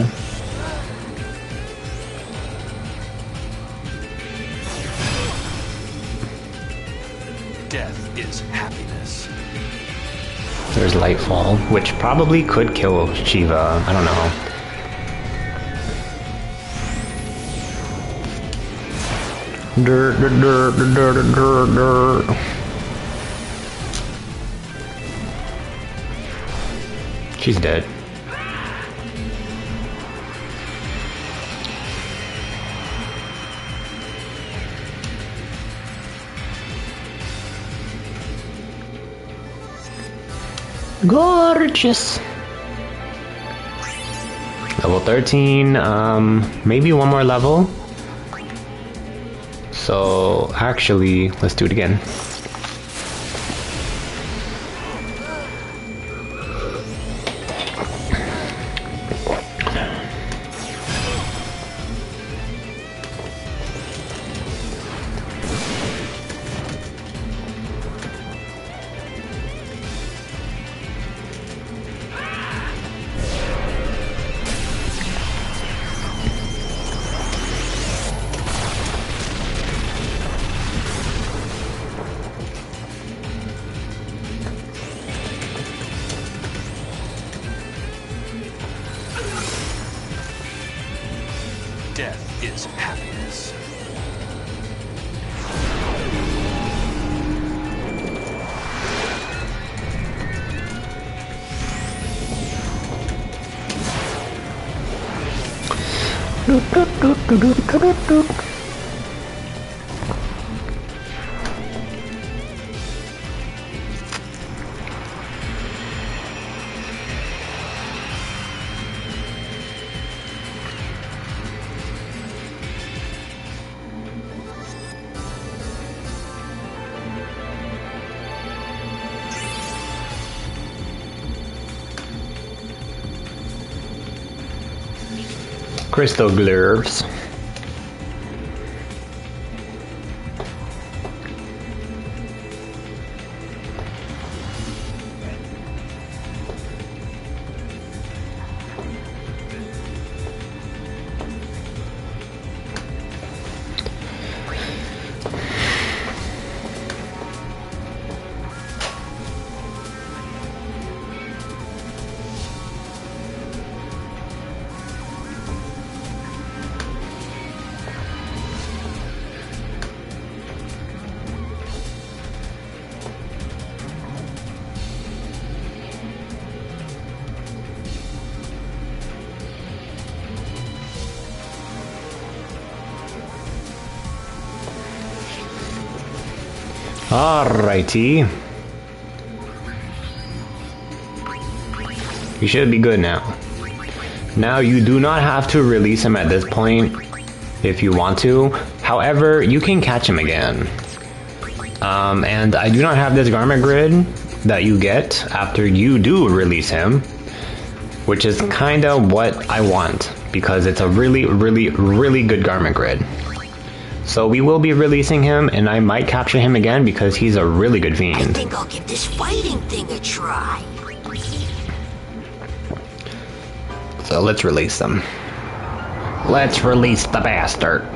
Death is happiness. There's Lightfall, which probably could kill Shiva. I don't know. She's dead. Gorgeous. Level 13, maybe one more level. So actually, let's do it again. Death is happiness. Crystal glaives. Alrighty. You should be good now. Now you do not have to release him at this point if you want to. However, you can catch him again. And I do not have this garment grid, that you get after you do release him, which is kind of what I want because it's a really, really, really good garment grid. So we will be releasing him, and I might capture him again because he's a really good I fiend. think I'll give this fighting thing a try. So let's release them. Let's release the bastard.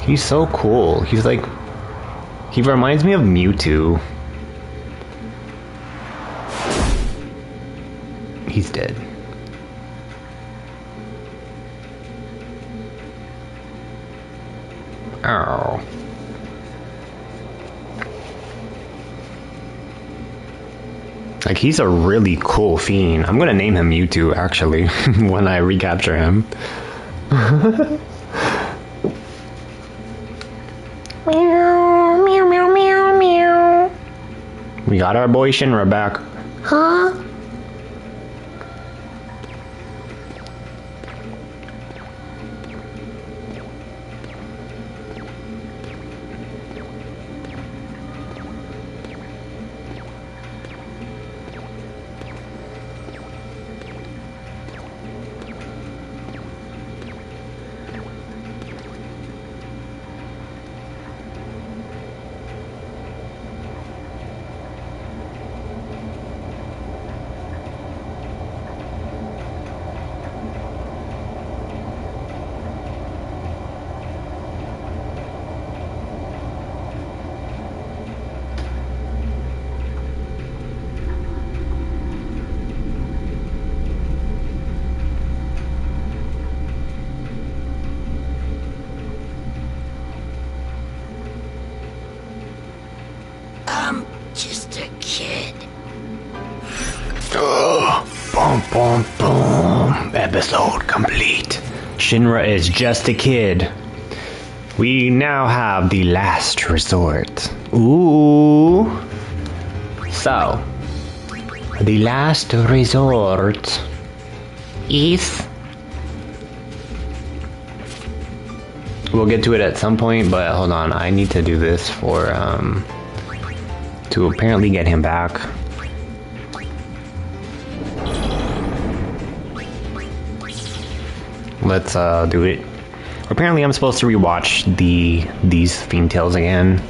He's so cool. He's like... He reminds me of Mewtwo. He's dead. Oh. Like, he's a really cool fiend. I'm gonna name him Mewtwo, actually, when I recapture him. Meow, meow, meow, meow, meow. We got our boy Shinra back. Huh? Just a kid. Boom, boom, boom. Episode complete. Shinra is just a kid. We now have the last resort. Ooh. So, the last resort is... We'll get to it at some point, but hold on. I need to do this for, to apparently get him back. Let's do it. Apparently I'm supposed to rewatch these Fiend Tales again.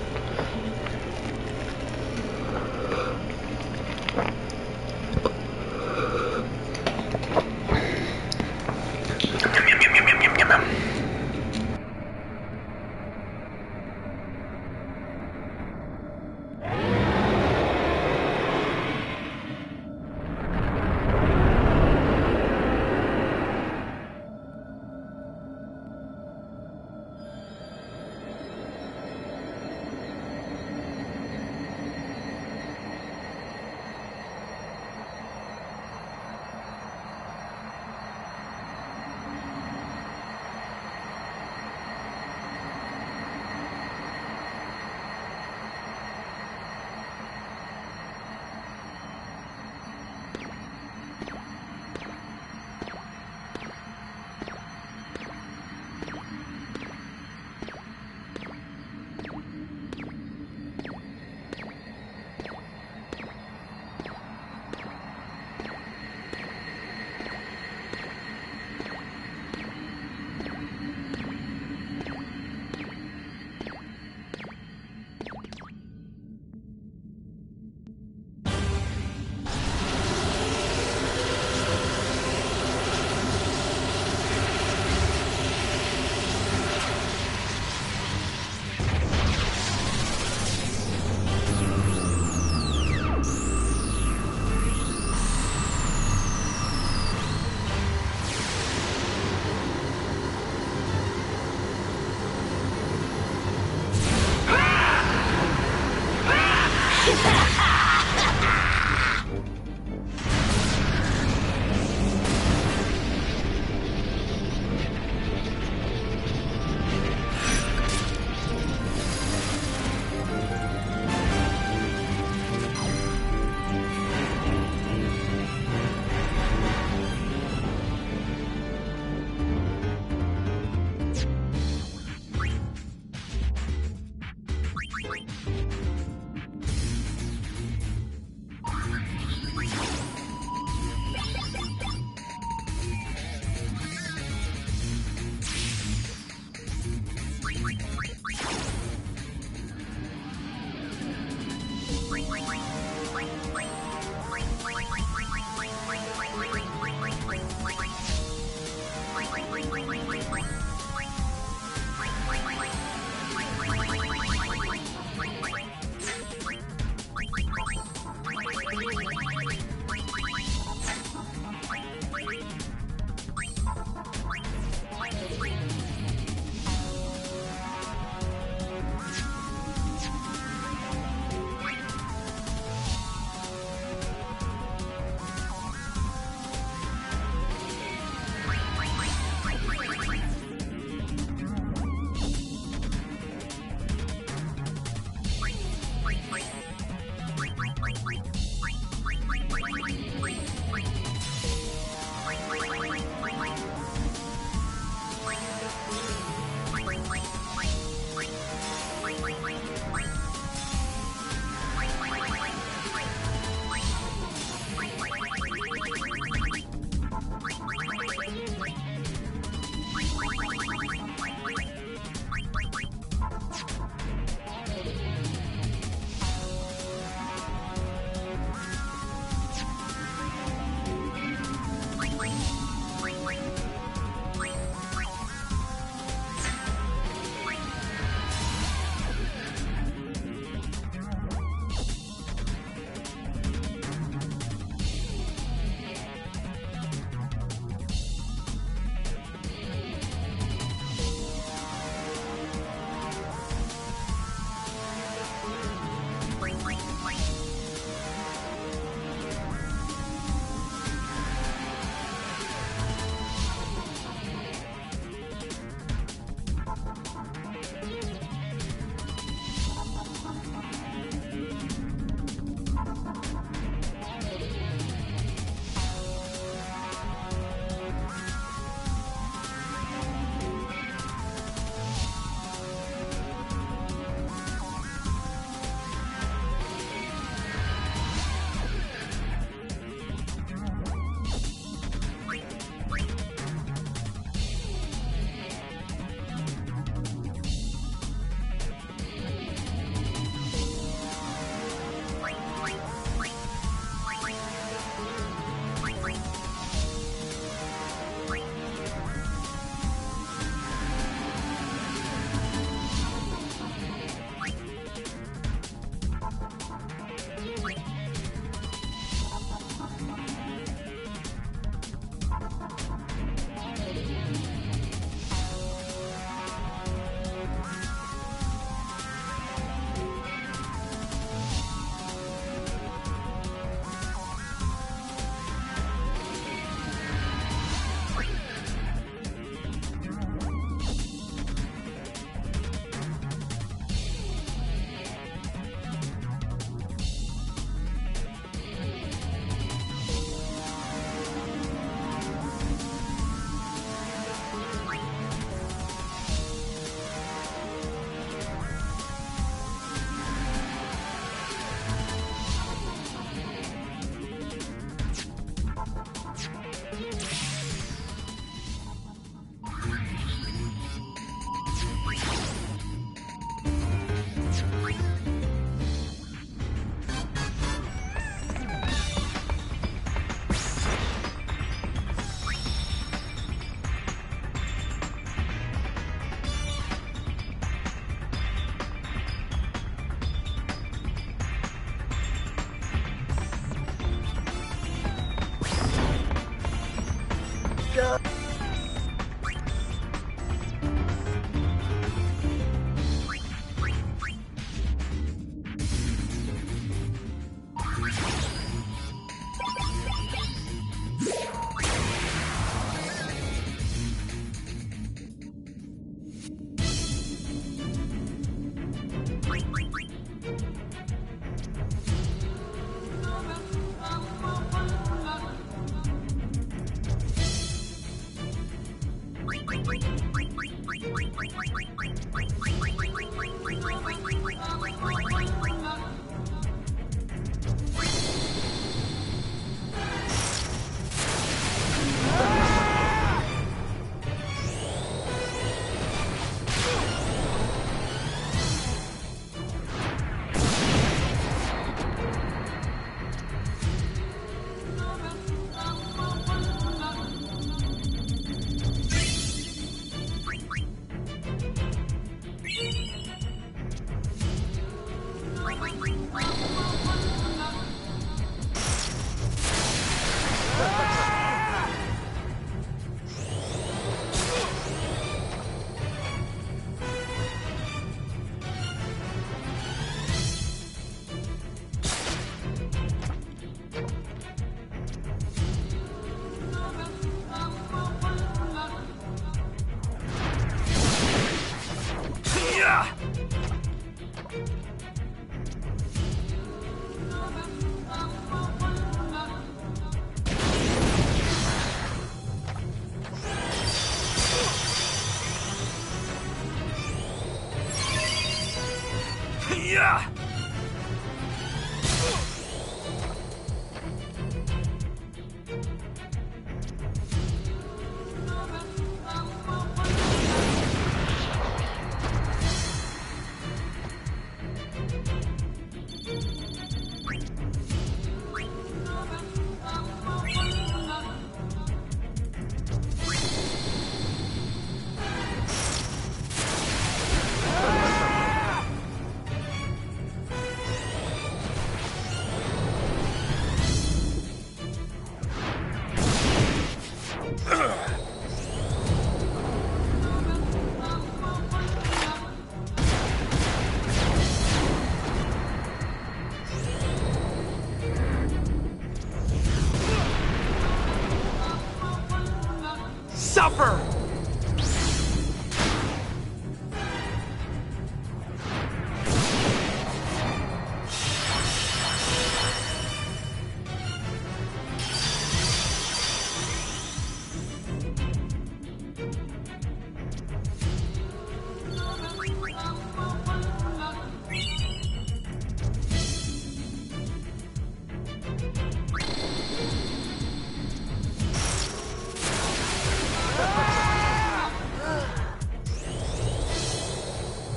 Suffer!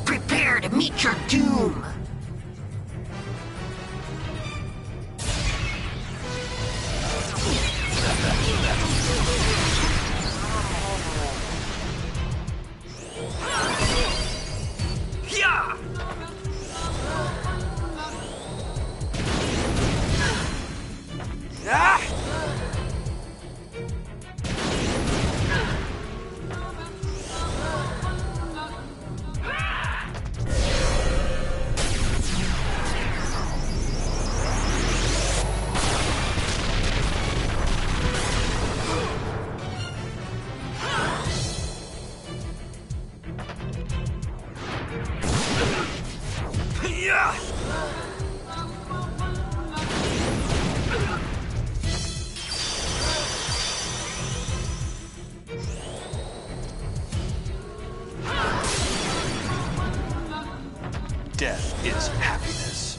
Prepare to meet your doom. Yeah! Ah! Yeah! Death is happiness.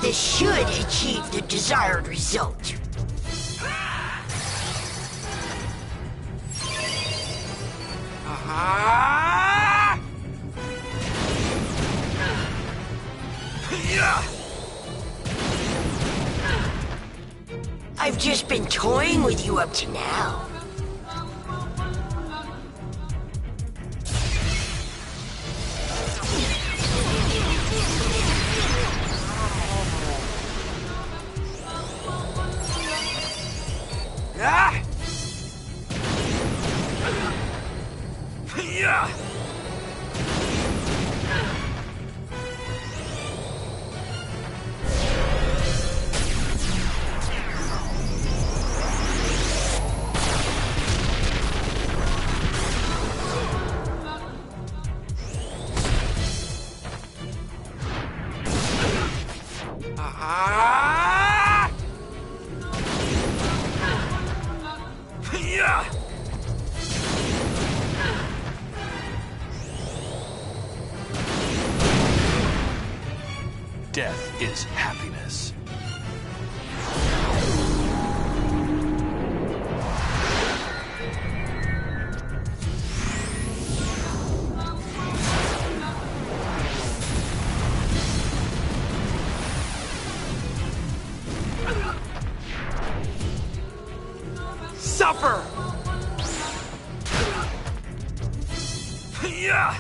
This should achieve the desired result. Ah! Yeah! I've just been toying with you up to now. Ah! Yeah! Ah! Yeah! Death is happiness. Suffer! Yeah!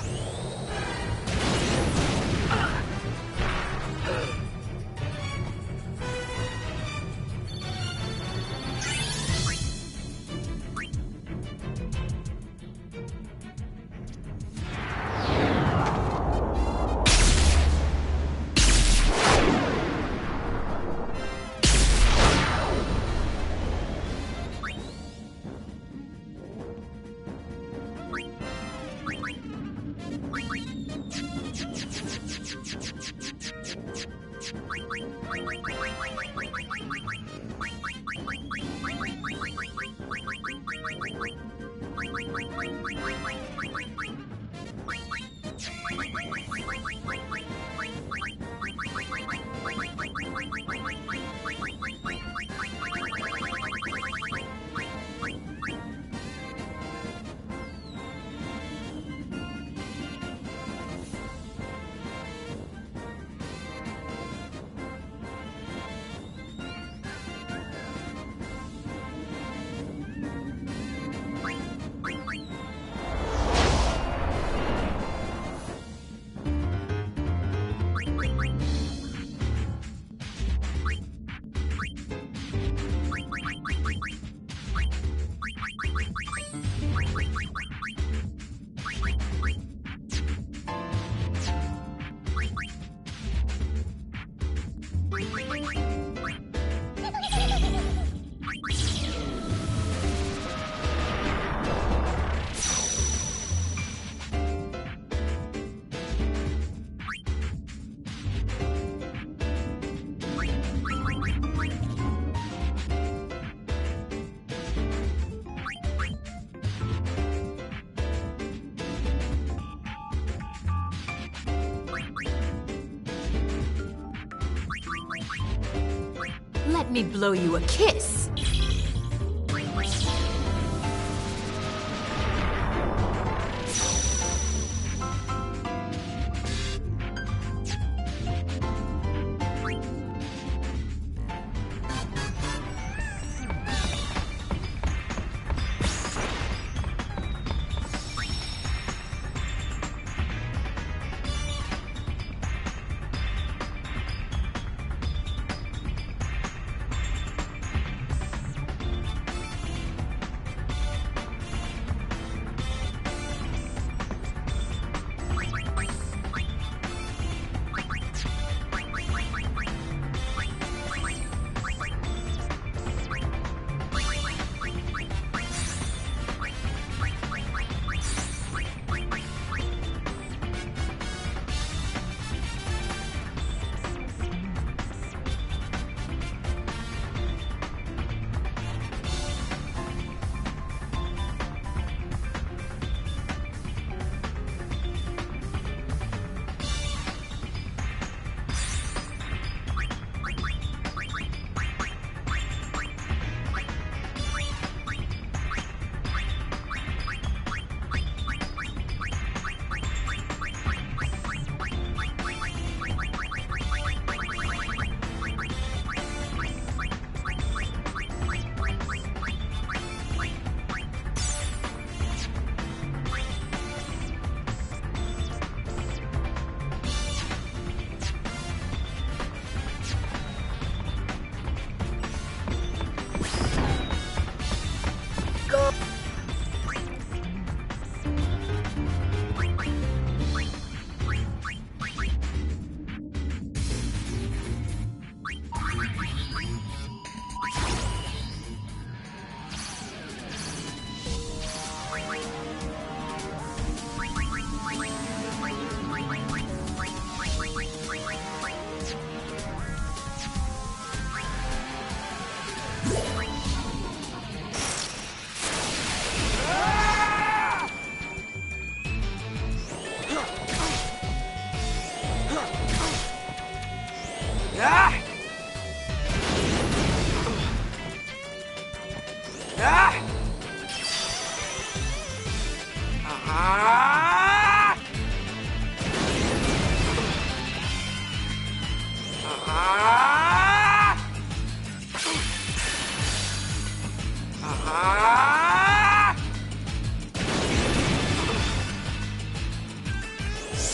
Let me blow you a kiss.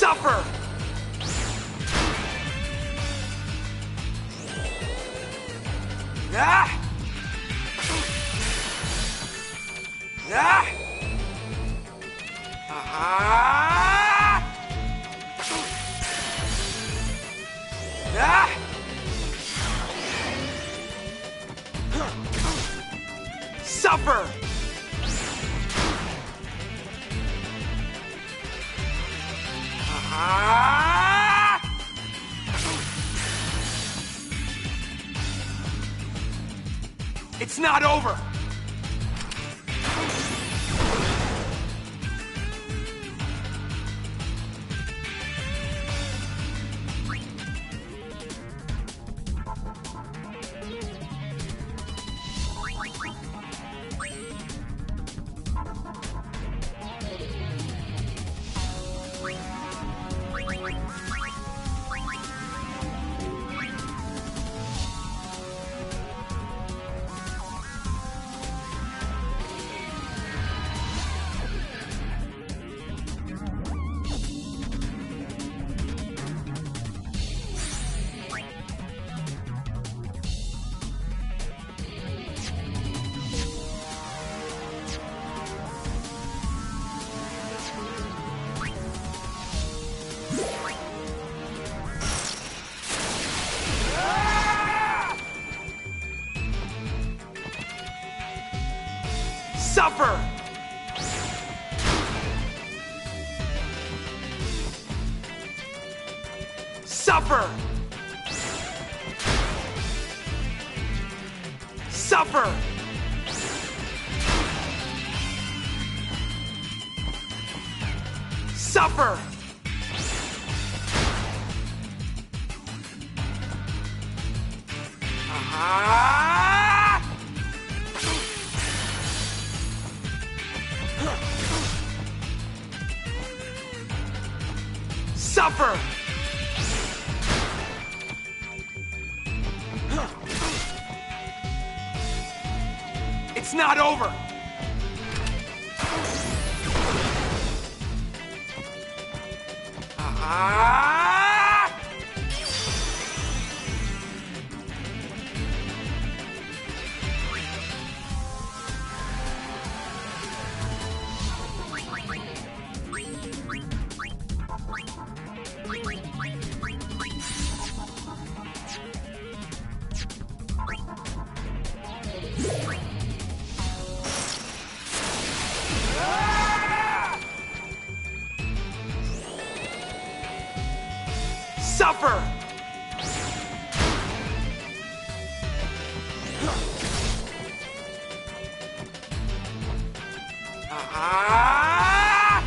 Suffer! Ah! Ah! Ah! Ah! Suffer! Ah! It's not over! Suffer! Suffer! Suffer! Suffer! Aha! Ah! Suffer! It's not over! Ah! Suffer! Ah!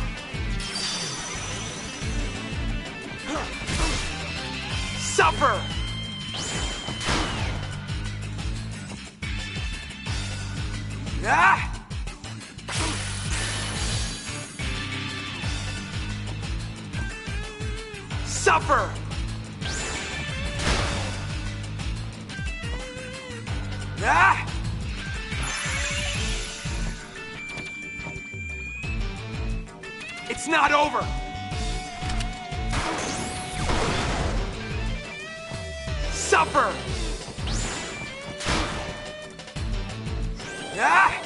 Suffer! Ah! Suffer! Ah! It's not over! Suffer! Ah!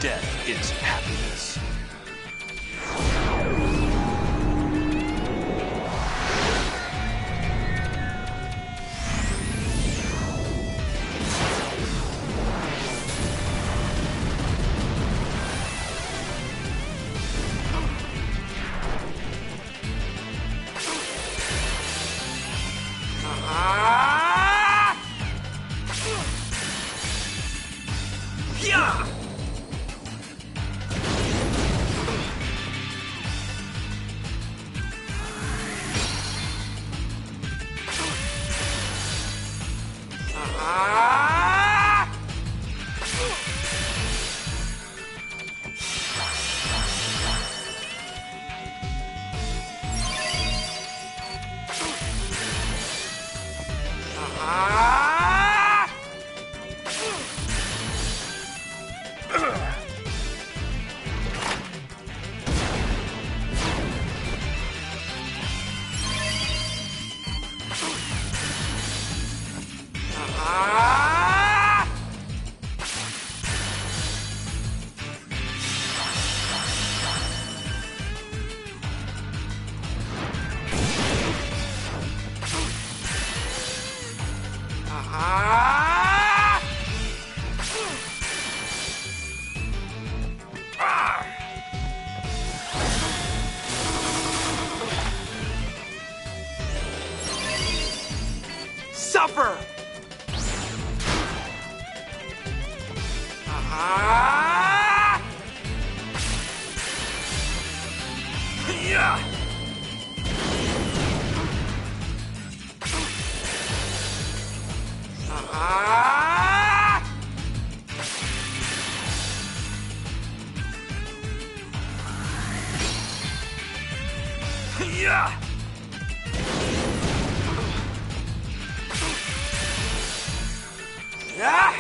Death is happiness. Suffer! Yeah! Yeah! Yeah!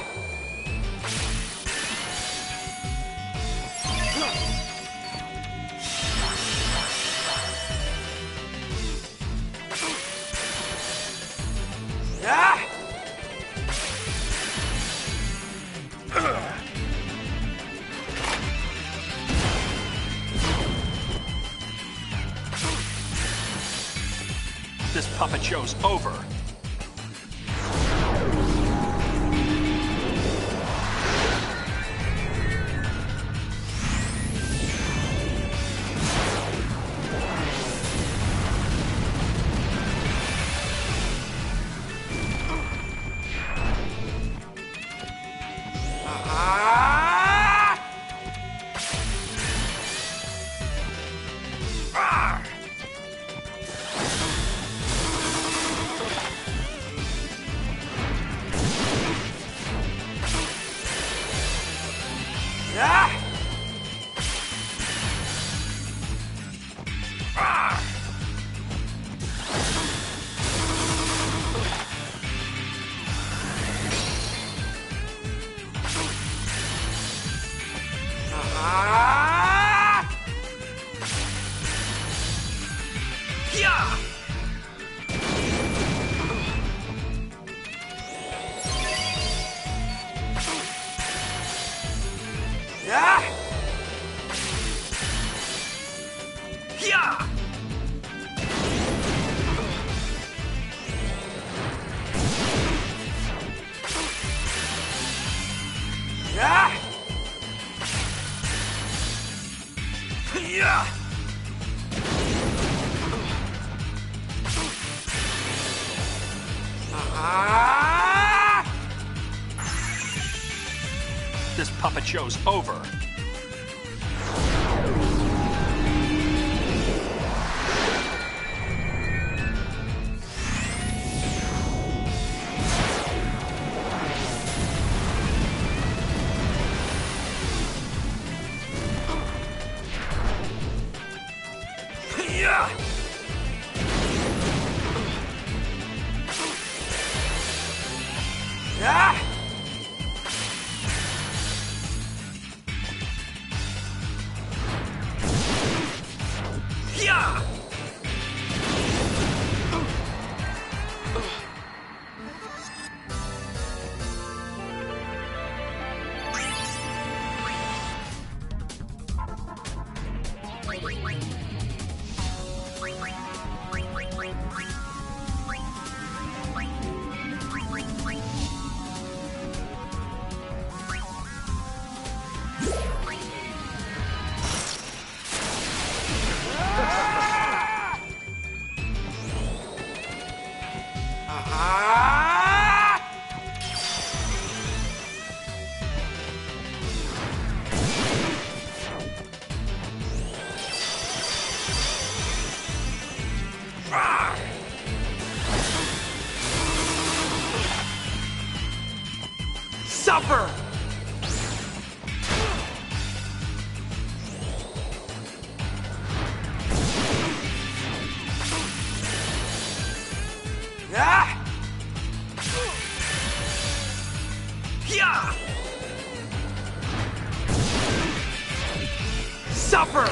Yeah! This puppet show's over. Yeah! This puppet show's over. Suffer! Suffer!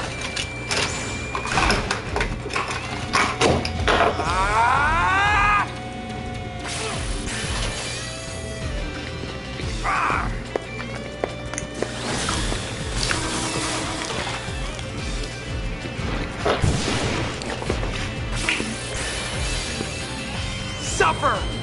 Suffer!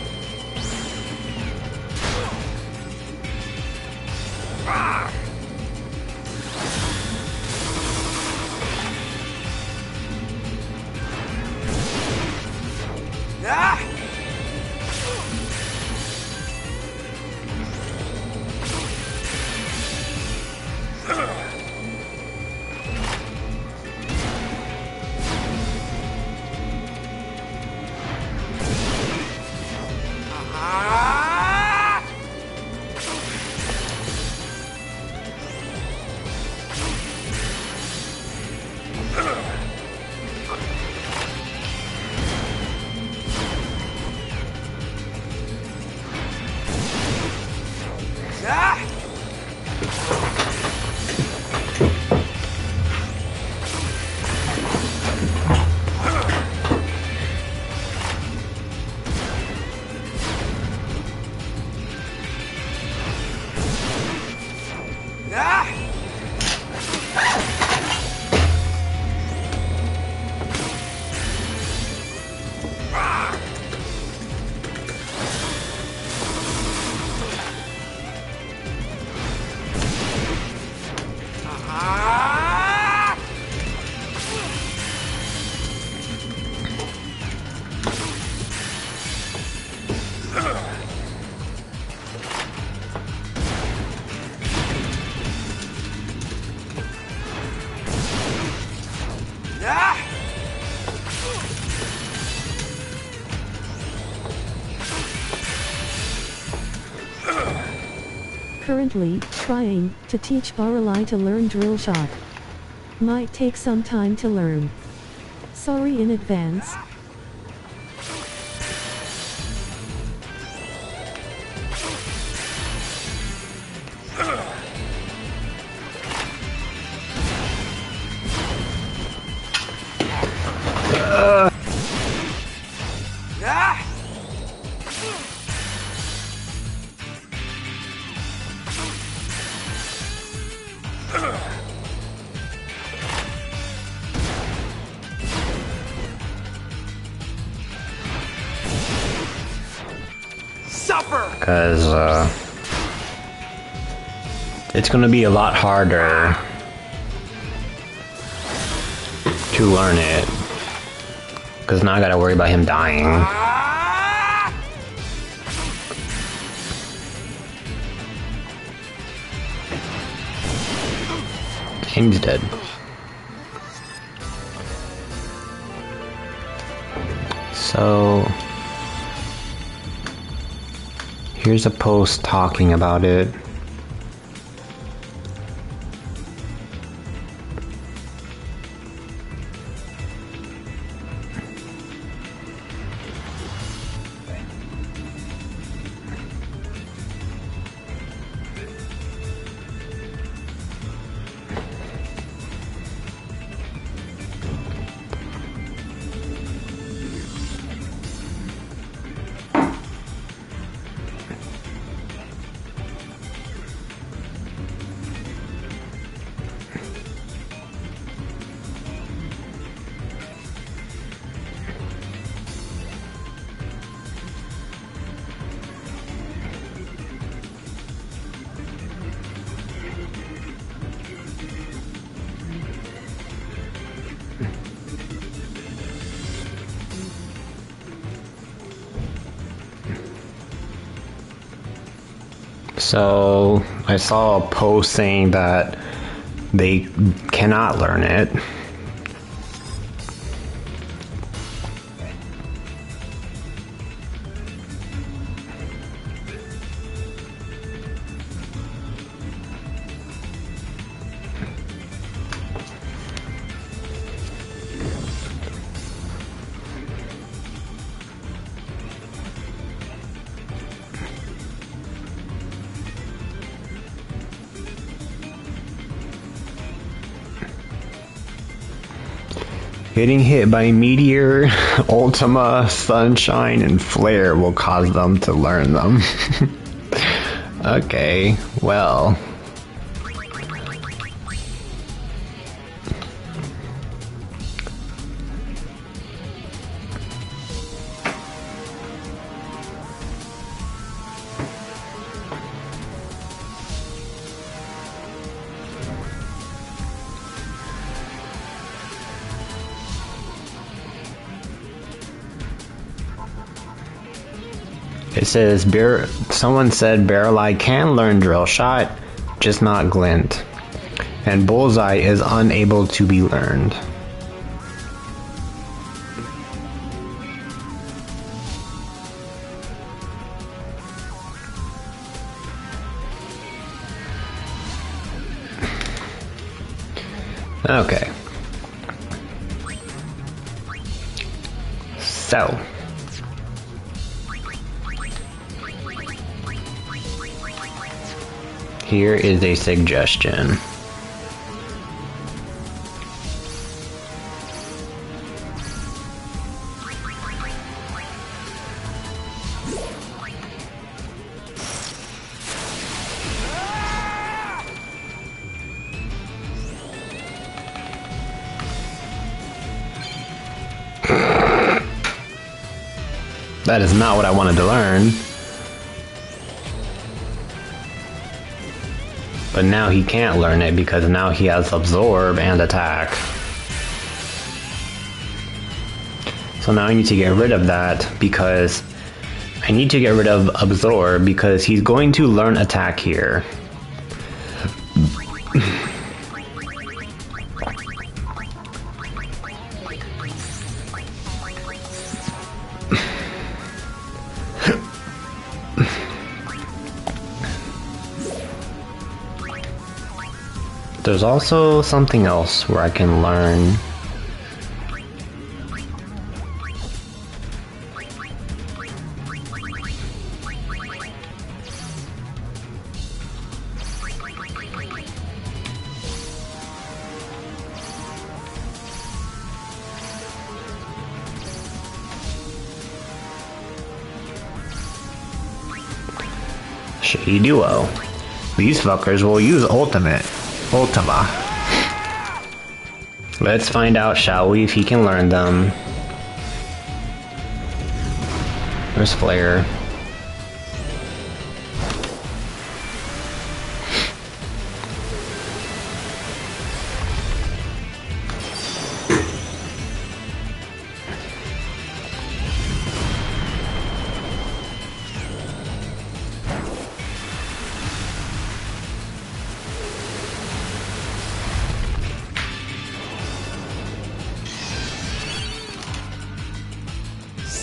Currently, trying to teach Baralai to learn drill shot. Might take some time to learn. Sorry in advance. Because it's gonna be a lot harder to learn it. Because now I gotta worry about him dying. And he's dead. So here's a post talking about it. So I saw a post saying that they cannot learn it. Getting hit by Meteor, Ultima, Sunshine, and Flare will cause them to learn them. Okay, well. It says, someone said Barrel Eye can learn Drill Shot, just not Glint. And Bullseye is unable to be learned. Okay. So. Here is a suggestion. That is not what I wanted to learn. But now he can't learn it because now he has Absorb and Attack. So now I need to get rid of that because I need to get rid of Absorb because he's going to learn Attack here. There's also something else where I can learn. Shady Duo. These fuckers will use Ultima. Let's find out, shall we, if he can learn them. There's Flare.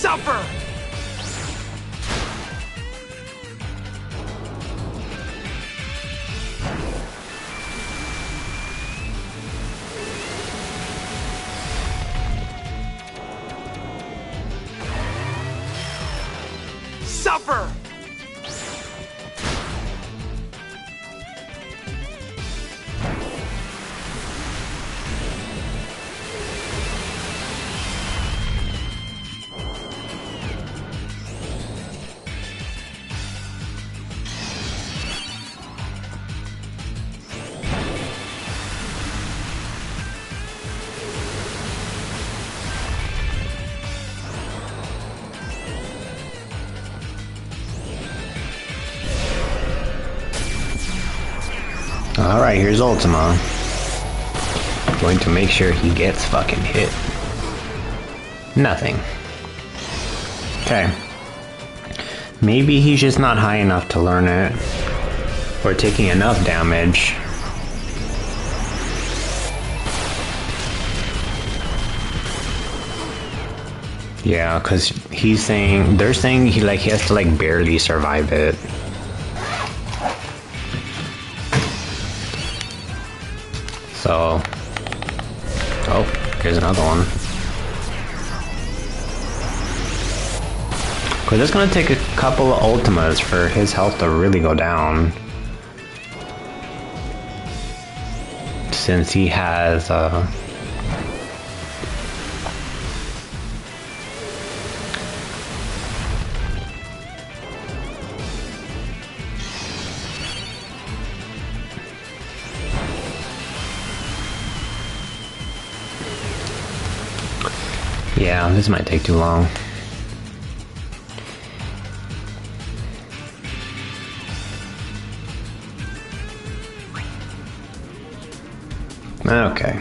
Suffer! Suffer! Alright, here's Ultima. Going to make sure he gets fucking hit. Nothing. Okay. Maybe he's just not high enough to learn it. Or taking enough damage. Yeah, cause they're saying he has to like barely survive it. So, oh, here's another one. Cause it's gonna take a couple of ultimas for his health to really go down. Since he has, yeah, this might take too long. Okay.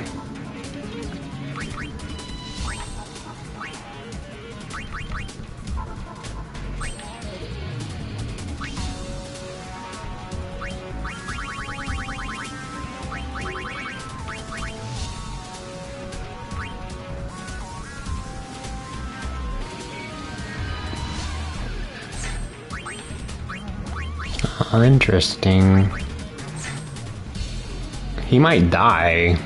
Oh, interesting. He might die.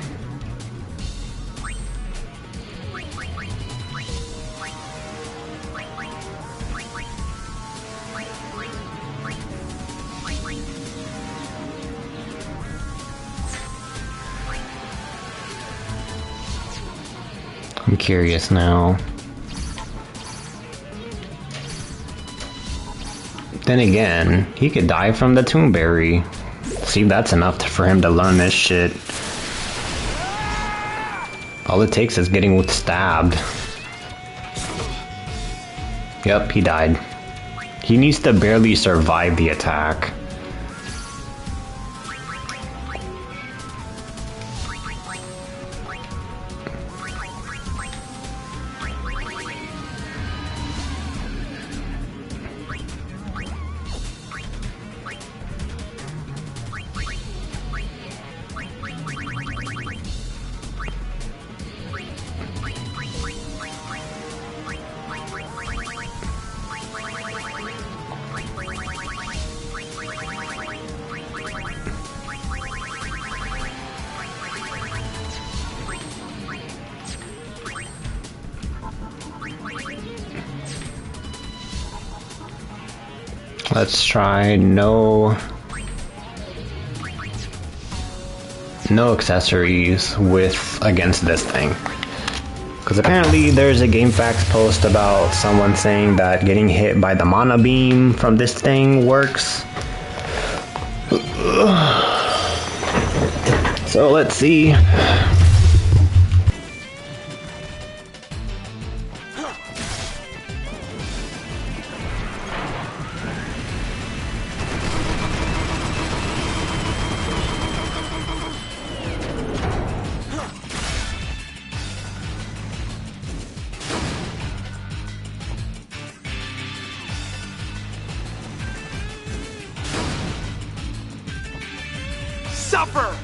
I'm curious now. Then again, he could die from the Toonberry. See, that's enough for him to learn this shit. All it takes is getting stabbed. Yep, he died. He needs to barely survive the attack. Let's try no accessories against this thing. Because apparently there's a GameFAQs post about someone saying that getting hit by the mana beam from this thing works. So let's see. Suffer!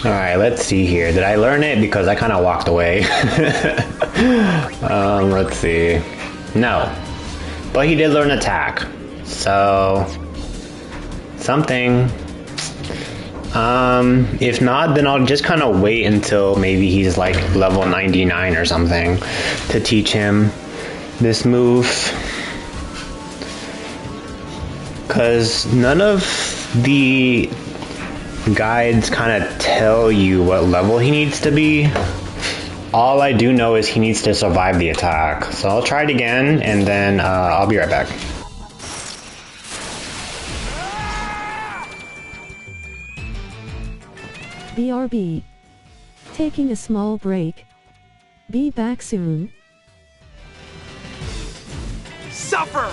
Alright, let's see here. Did I learn it? Because I kind of walked away. Let's see. No. But he did learn attack. So... something. If not, then I'll just kind of wait until maybe he's like level 99 or something to teach him this move. Because none of the guides kind of tell you what level he needs to be. All I do know is he needs to survive the attack. So I'll try it again and then I'll be right back. BRB. Taking a small break. Be back soon. Suffer!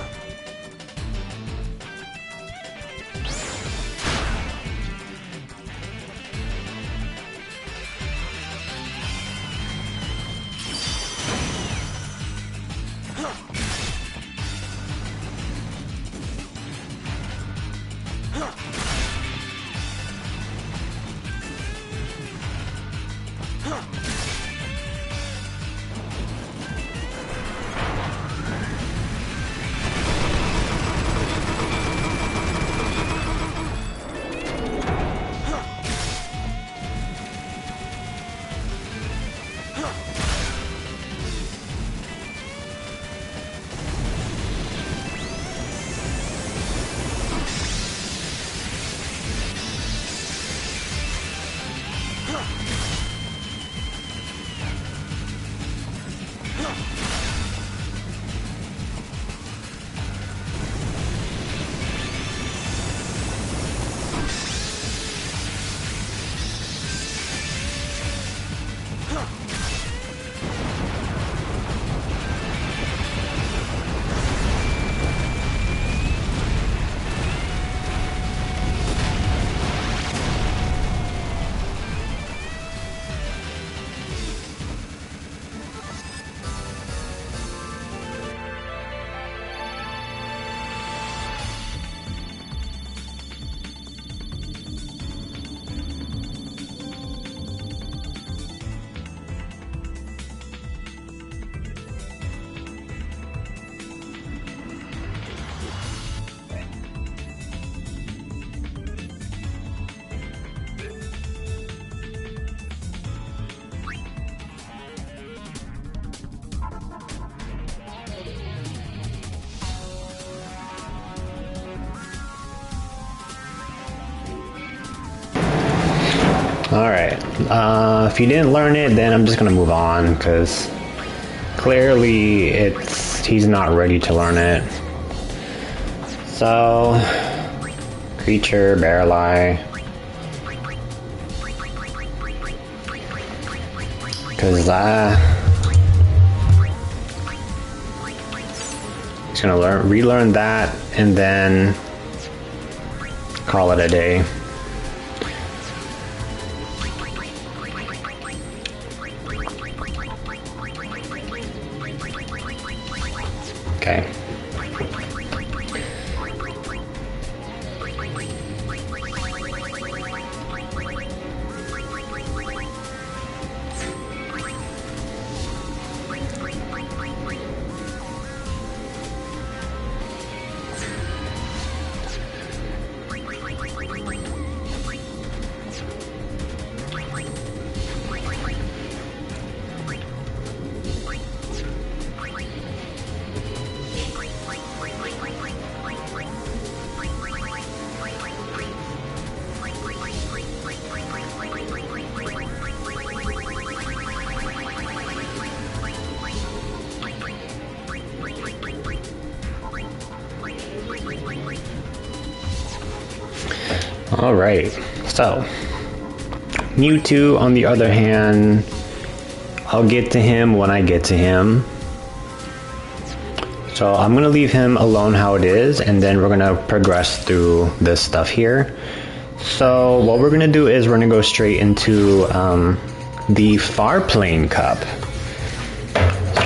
Alright, if you didn't learn it, then I'm just gonna move on, because clearly he's not ready to learn it. So, creature, barrel eye. Cause just gonna relearn that and then call it a day. Okay. Alright, so Mewtwo, on the other hand, I'll get to him when I get to him. So I'm gonna leave him alone how it is, and then we're gonna progress through this stuff here. So what we're gonna do is we're gonna go straight into the Far Plane Cup.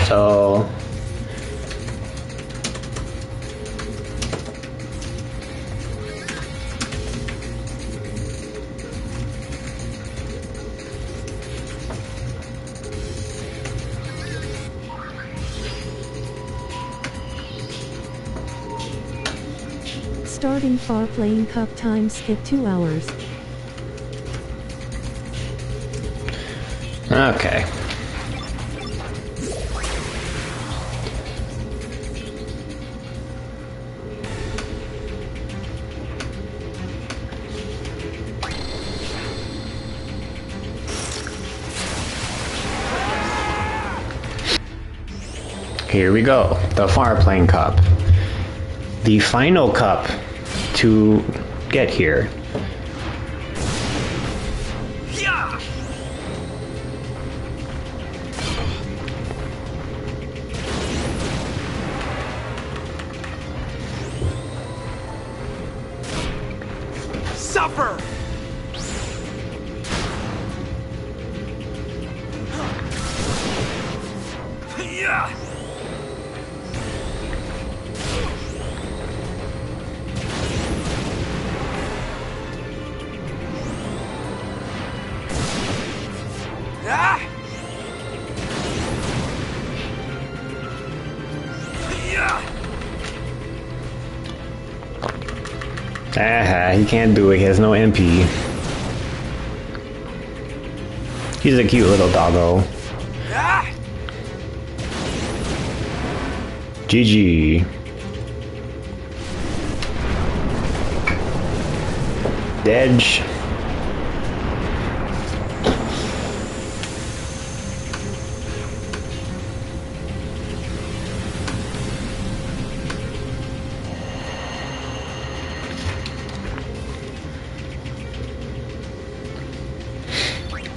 So Starting Far Plane Cup time skip 2 hours. okay. Here we go, the Far Plane Cup. The final cup to get here. Yeah. Suffer. Yeah. He can't do it, he has no MP. He's a cute little doggo. GG. Dedge.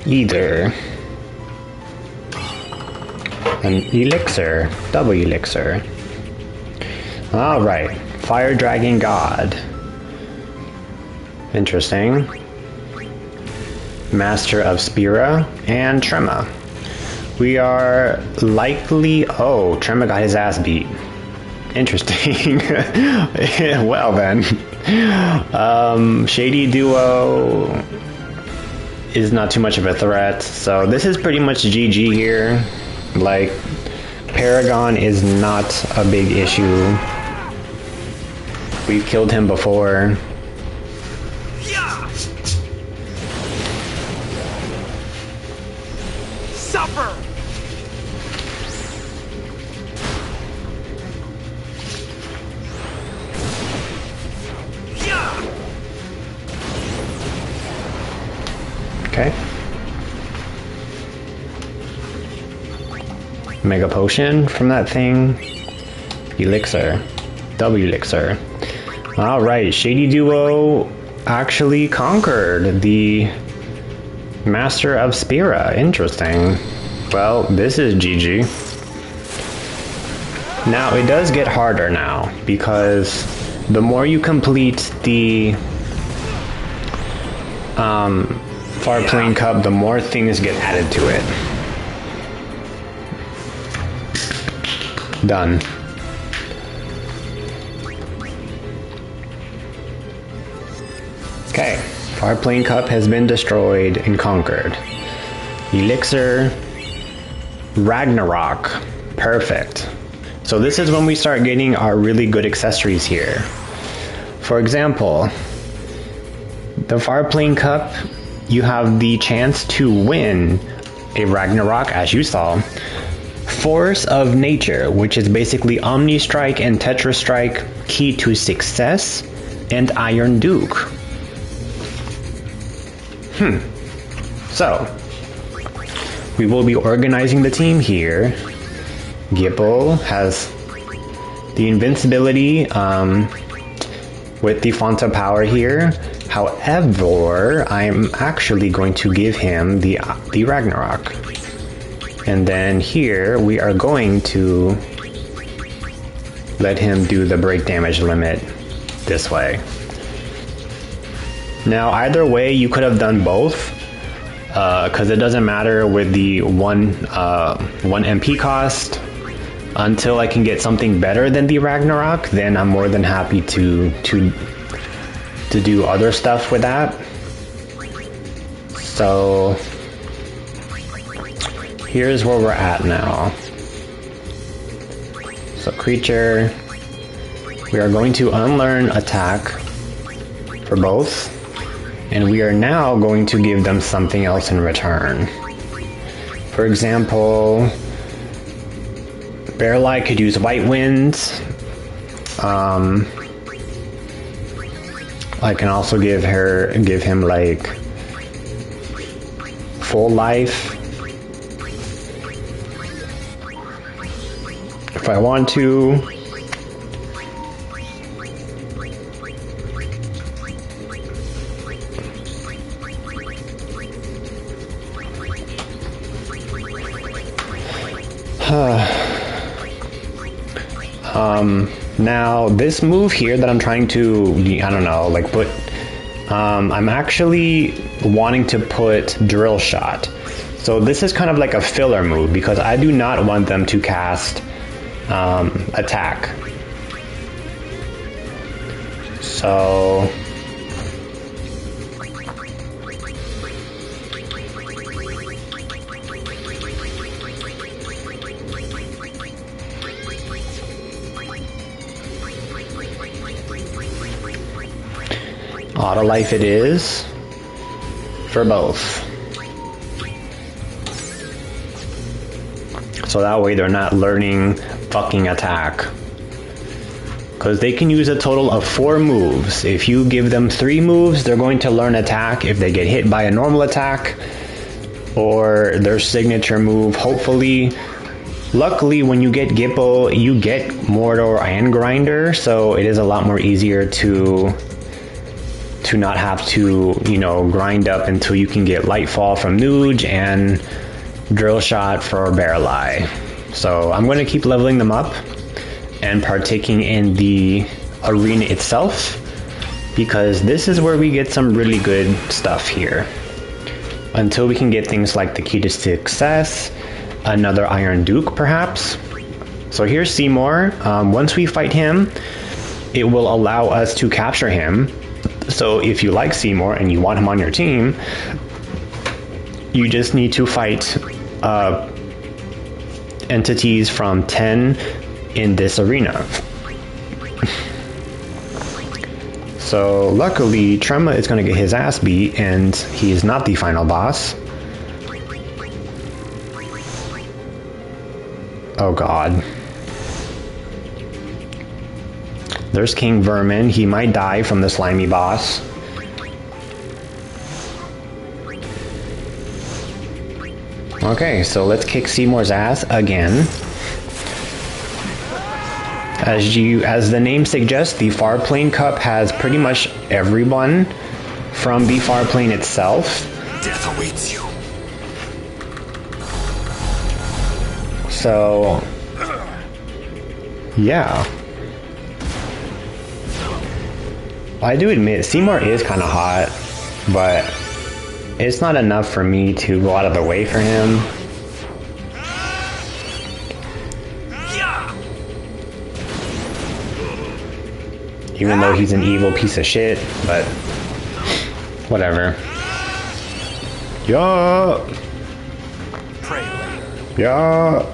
Either an elixir, double elixir. Alright, Fire Dragon God. Interesting. Master of Spira and Trema. We are likely... Oh, Trema got his ass beat. Interesting. Well then. Shady Duo is not too much of a threat, so this is pretty much GG here. Like, Paragon is not a big issue. We've killed him before. Suffer. Okay. Mega Potion from that thing. Elixir. Double Elixir. Alright, Shady Duo actually conquered the Master of Spira. Interesting. Well, this is GG. Now, it does get harder now, because the more you complete the Far Plane Cup, the more things get added to it. Done. Okay, Far Plane Cup has been destroyed and conquered. Elixir, Ragnarok, perfect. So this is when we start getting our really good accessories here. For example, the Far Plane Cup, you have the chance to win a Ragnarok, as you saw. Force of Nature, which is basically Omni Strike and Tetra Strike, Key to Success, and Iron Duke. So, we will be organizing the team here. Gipple has the invincibility with the font of power here. However, I'm actually going to give him the Ragnarok. And then here we are going to let him do the break damage limit this way. Now either way you could have done both, because it doesn't matter with the one MP cost. Until I can get something better than the Ragnarok, then I'm more than happy to do other stuff with that. So here's where we're at now. So creature, we are going to unlearn attack for both, and we are now going to give them something else in return. For example, Bearlight could use White Winds. I can also give him like full life if I want to. Now this move here that I'm trying to, I don't know, like put, I'm actually wanting to put Drill Shot. So this is kind of like a filler move because I do not want them to cast attack. So auto life it is for both. So that way they're not learning fucking attack. Because they can use a total of 4 moves. If you give them 3 moves, they're going to learn attack if they get hit by a normal attack or their signature move, hopefully. Luckily, when you get Gipple, you get Mordor and Grinder, so it is a lot more easier to not have to, you know, grind up until you can get Lightfall from Nuge and Drill Shot for Bearlie. So I'm going to keep leveling them up and partaking in the arena itself, because this is where we get some really good stuff here. Until we can get things like the Key to Success, another Iron Duke perhaps. So here's Seymour. Once we fight him, it will allow us to capture him. So if you like Seymour and you want him on your team, you just need to fight entities from 10 in this arena. So luckily, Trema is going to get his ass beat, and he is not the final boss. Oh god. There's King Vermin. He might die from the slimy boss. Okay, so let's kick Seymour's ass again. As the name suggests, the Farplane Cup has pretty much everyone from the Farplane itself. Death awaits you. So, yeah. I do admit, Seymour is kind of hot, but it's not enough for me to go out of the way for him. Even though he's an evil piece of shit, but whatever. Yeah. Pray later. Yeah.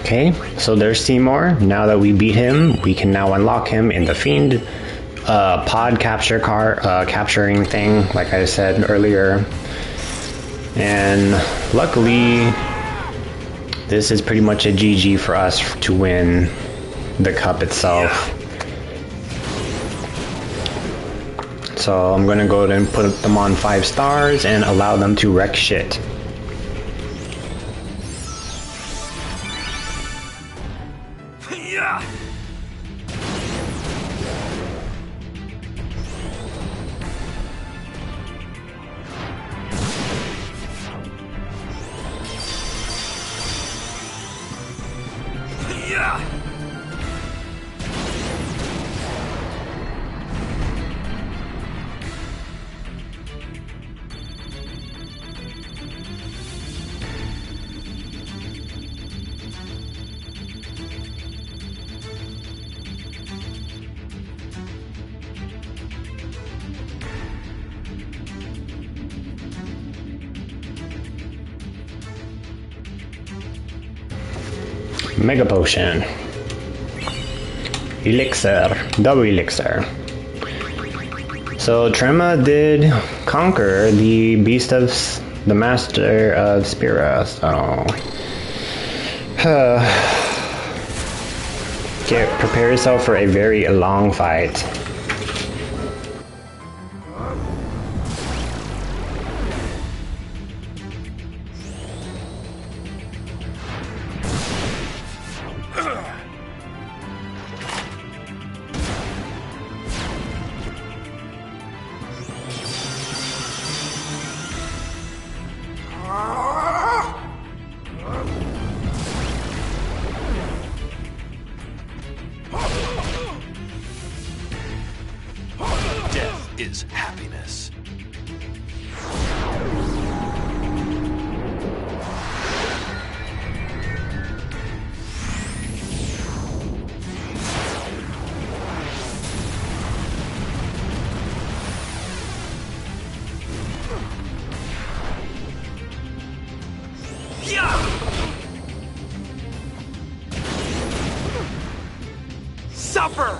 Okay, so there's Seymour. Now that we beat him, we can now unlock him in the Fiend pod capturing thing, like I said earlier. And luckily, this is pretty much a GG for us to win the cup itself. So I'm gonna go ahead and put them on 5 stars and allow them to wreck shit. Mega Potion. Elixir. Double Elixir. So Trima did conquer the Beast of the Master of Spira, so prepare yourself for a very long fight. Is happiness. Suffer!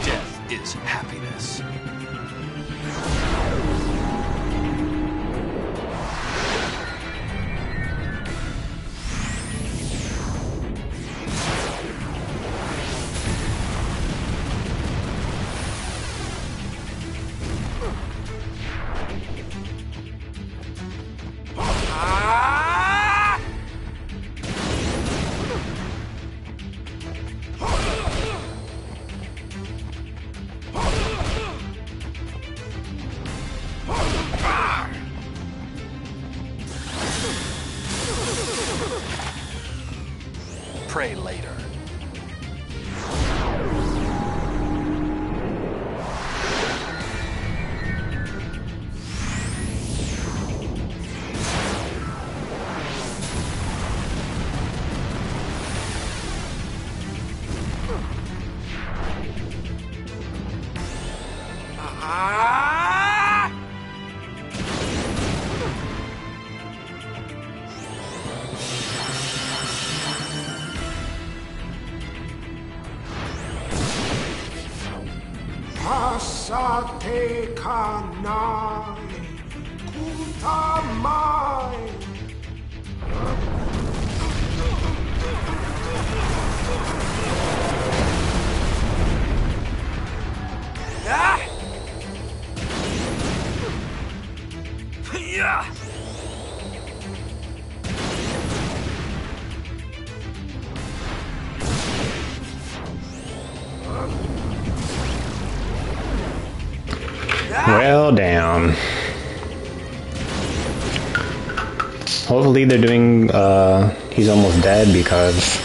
Death is happiness. Pray later. Pasate kanai, kutamai. Well, damn. Hopefully they're doing, he's almost dead because,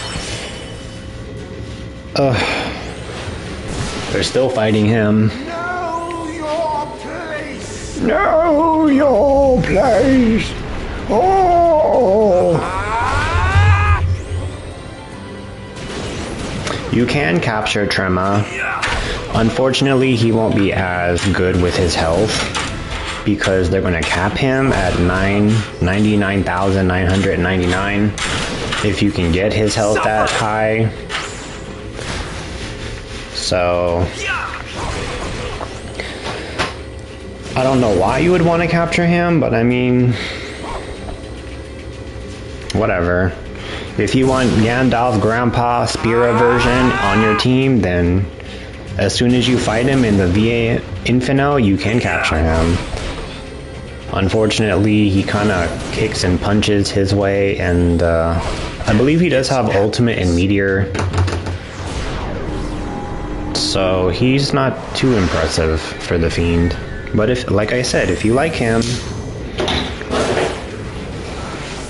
they're still fighting him. Know your place. Know your place. Oh. You can capture Trima. Unfortunately, he won't be as good with his health because they're going to cap him at 99,999 if you can get his health that high. So I don't know why you would want to capture him, but I mean, whatever. If you want Gandalf Grandpa Spear version on your team, then as soon as you fight him in the VA Inferno, you can capture him. Unfortunately, he kind of kicks and punches his way, and I believe he does have ultimate and meteor. So he's not too impressive for the Fiend. But if, like I said, if you like him,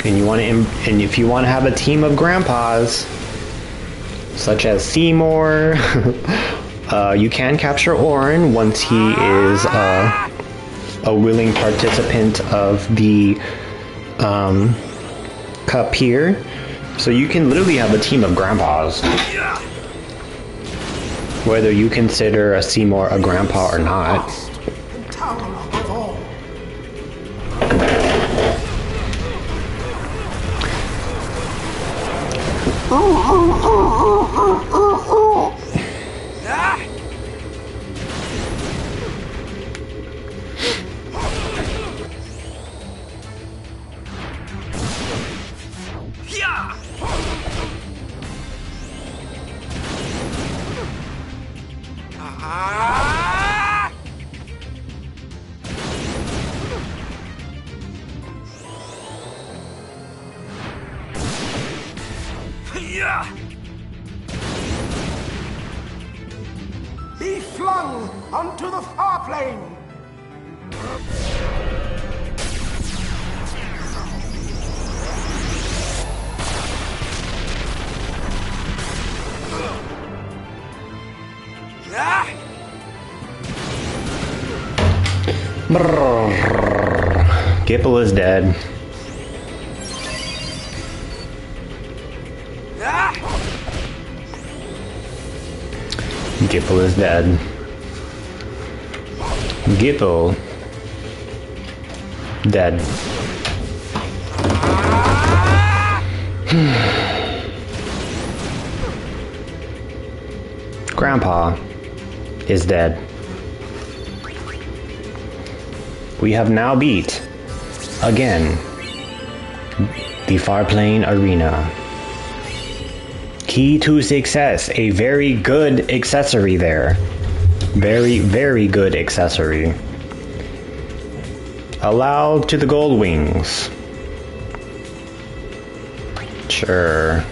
and you want to, and if you want to have a team of grandpas, such as Seymour, you can capture Orin once he is a willing participant of the cup here. So you can literally have a team of grandpas, whether you consider a Seymour a grandpa or not. Be flung onto the far plane. Gipple is dead. Gipple is dead. Gipple dead. Grandpa is dead. We have now beat, again, the Farplane Arena. Key to success, a very good accessory there. Very, very good accessory. Allowed to the Gold Wings. Sure.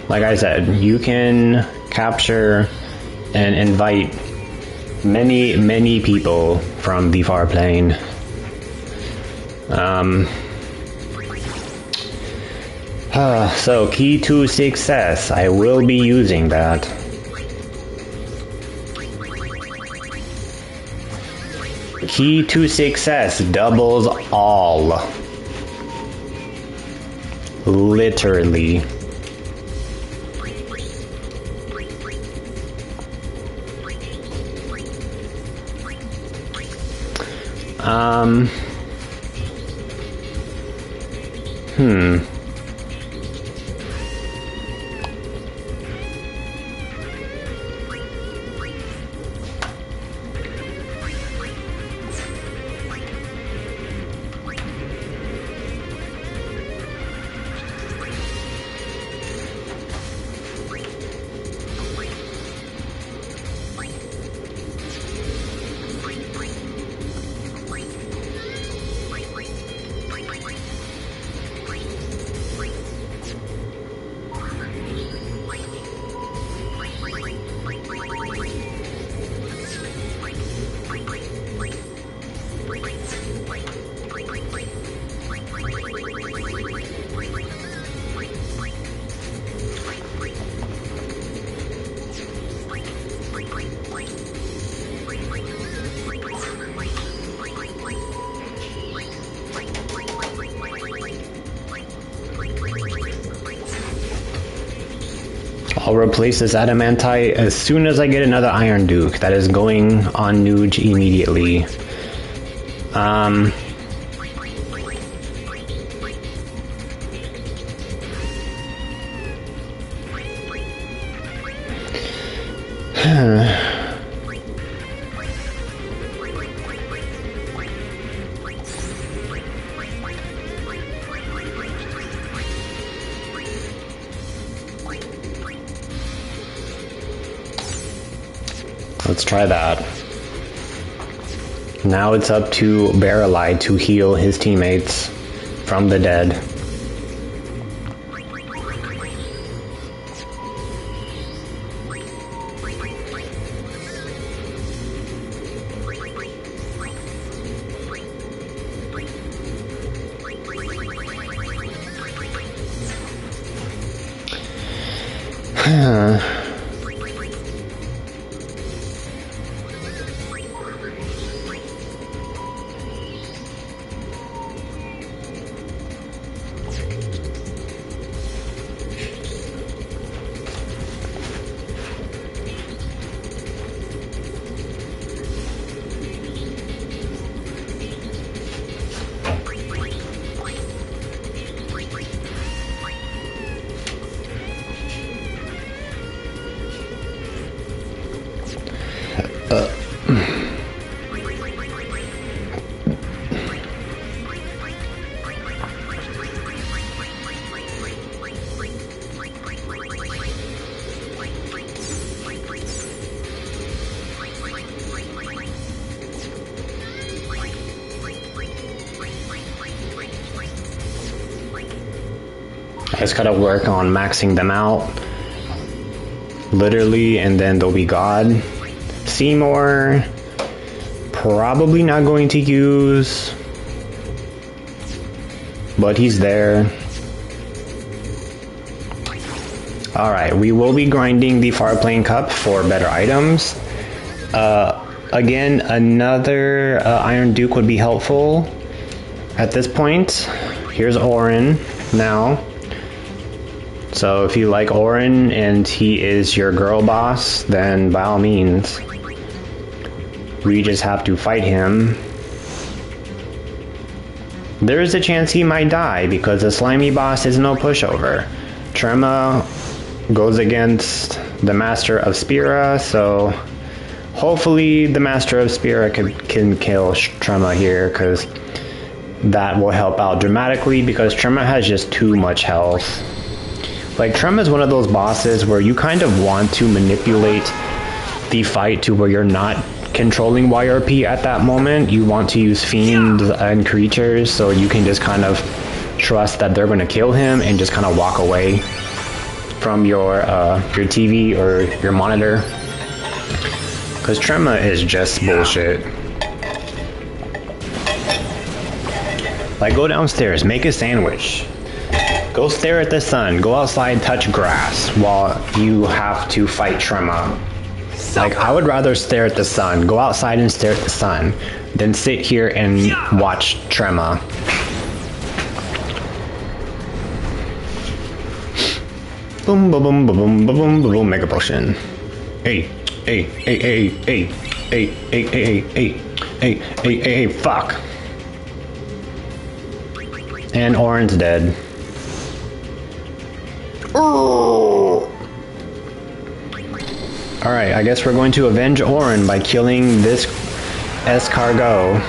Like I said, you can capture and invite many, many people from the Farplane. So key to success, I will be using that. Key to success doubles all. Literally. I'll replace this adamantite as soon as I get another Iron Duke. That is going on Nuge immediately. Let's try that. Now it's up to Barrelite to heal his teammates from the dead. I just gotta work on maxing them out. Literally, and then they'll be God. Seymour, probably not going to use, but he's there. Alright, we will be grinding the Far Plane Cup for better items. Again, another Iron Duke would be helpful at this point. Here's Orin now. So if you like Orin and he is your girl boss, then by all means, we just have to fight him. There is a chance he might die because the slimy boss is no pushover. Trema goes against the Master of Spira, so hopefully the Master of Spira can kill Trema here, because that will help out dramatically, because Trema has just too much health. Like, Trema is one of those bosses where you kind of want to manipulate the fight to where you're not controlling YRP at that moment. You want to use fiends and creatures so you can just kind of trust that they're going to kill him and just kind of walk away from your TV or your monitor. Because Trema is just bullshit. Like, go downstairs, make a sandwich. Go stare at the sun, go outside, touch grass while you have to fight Trema. Like, I would rather stare at the sun, go outside and stare at the sun, than sit here and watch Trema. Boom, boom, boom, boom, boom, boom, boom, boom, mega potion. Hey. Hey, hey, hey, hey, hey, hey, hey, hey, hey, hey, hey, fuck. And Orin's dead. Oh! Alright, I guess we're going to avenge Orin by killing this escargot.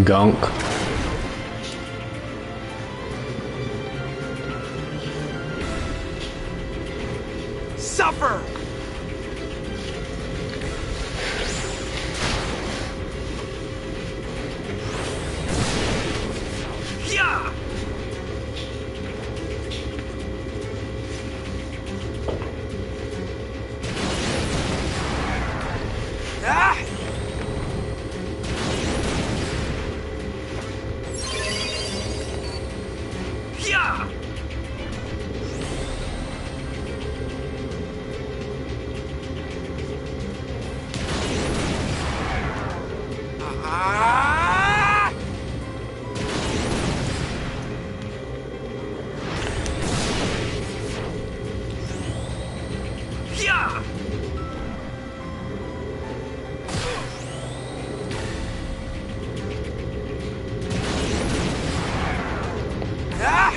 Gunk. Suffer! Yeah! Ah! Yeah! Ah! Yeah! Ah!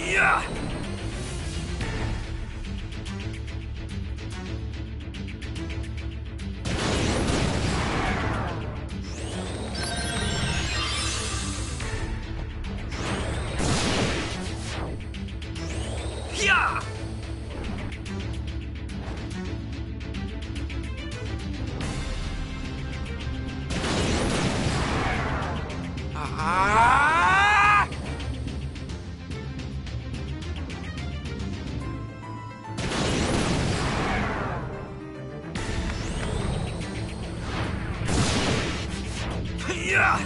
Yeah! Yeah! Ah! Yeah!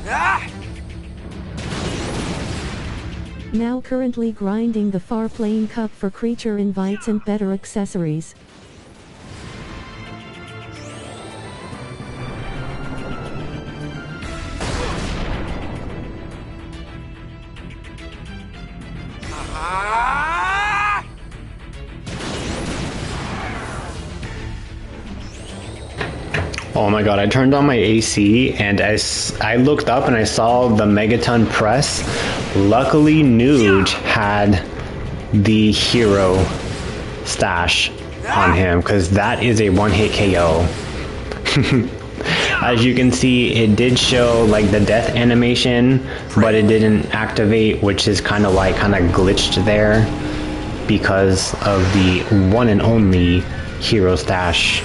Ah! Now currently grinding the Far Plane Cup for creature invites and better accessories. Ah! Oh my god, I turned on my AC and as I looked up and I saw the Megaton press. Luckily, Nuge had the hero stash on him, because that is a one-hit KO. As you can see, it did show like the death animation, but it didn't activate, which is kind of why it kind of glitched there because of the one and only hero stash.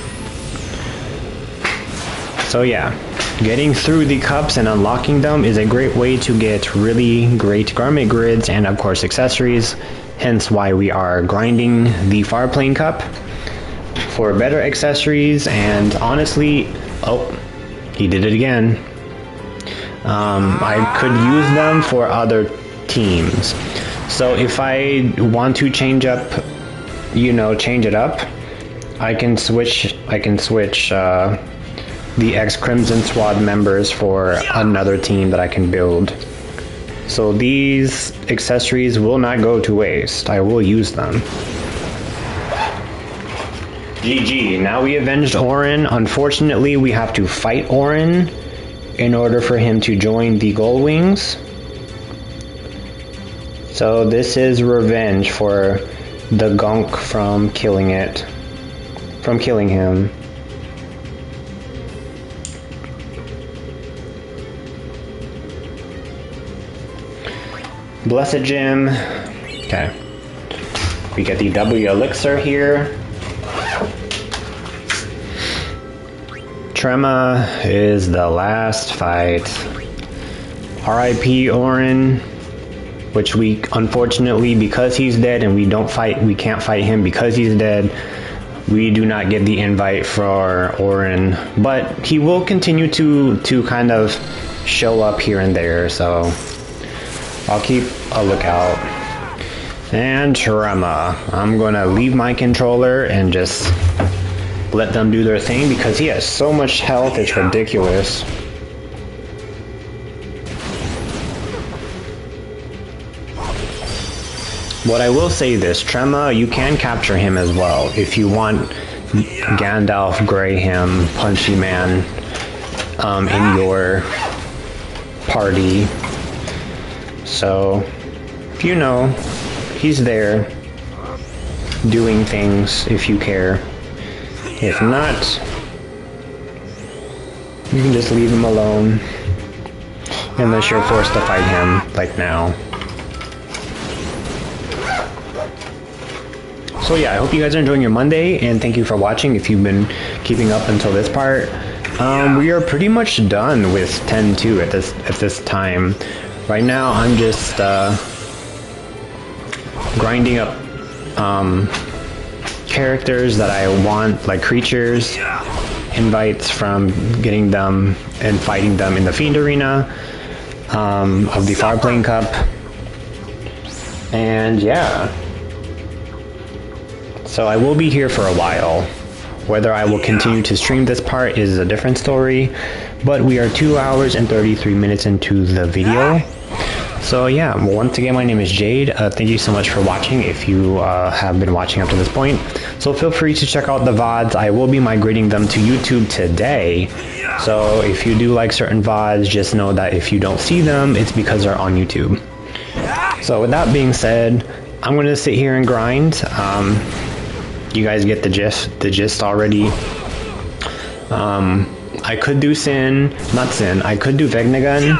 So yeah, getting through the cups and unlocking them is a great way to get really great garment grids and of course accessories, hence why we are grinding the Farplane Cup for better accessories. And honestly, oh, he did it again. I could use them for other teams. So if I want to change up, change it up, I can switch the ex-Crimson Squad members for another team that I can build. So these accessories will not go to waste. I will use them. GG. Now we avenged Orin. Unfortunately, we have to fight Orin in order for him to join the Gullwings. So this is revenge for the gunk from killing him. Blessed Gem. Okay. We get the W Elixir here. Trema is the last fight. RIP Orin, which we unfortunately, because he's dead and we can't fight him because he's dead, we do not get the invite for Orin, but he will continue to kind of show up here and there, so I'll keep a lookout. And Trema. I'm gonna leave my controller and just let them do their thing because he has so much health, it's ridiculous. What I will say this, Trema, you can capture him as well if you want Gandalf, Graham, Punchy Man in your party. So, he's there doing things if you care. If not, you can just leave him alone unless you're forced to fight him, like now. So yeah, I hope you guys are enjoying your Monday, and thank you for watching if you've been keeping up until this part. We are pretty much done with 10-2 at this time. Right now, I'm just grinding up characters that I want, like creatures, invites from getting them and fighting them in the Fiend Arena of the Farplane Cup. And yeah. So I will be here for a while. Whether I will continue to stream this part is a different story, but we are 2 hours and 33 minutes into the video. So yeah, once again, my name is Jade. Thank you so much for watching if you have been watching up to this point. So feel free to check out the VODs. I will be migrating them to YouTube today. So if you do like certain VODs, just know that if you don't see them, it's because they're on YouTube. So with that being said, I'm going to sit here and grind. You guys get the gist already. I could do I could do Vegnagun,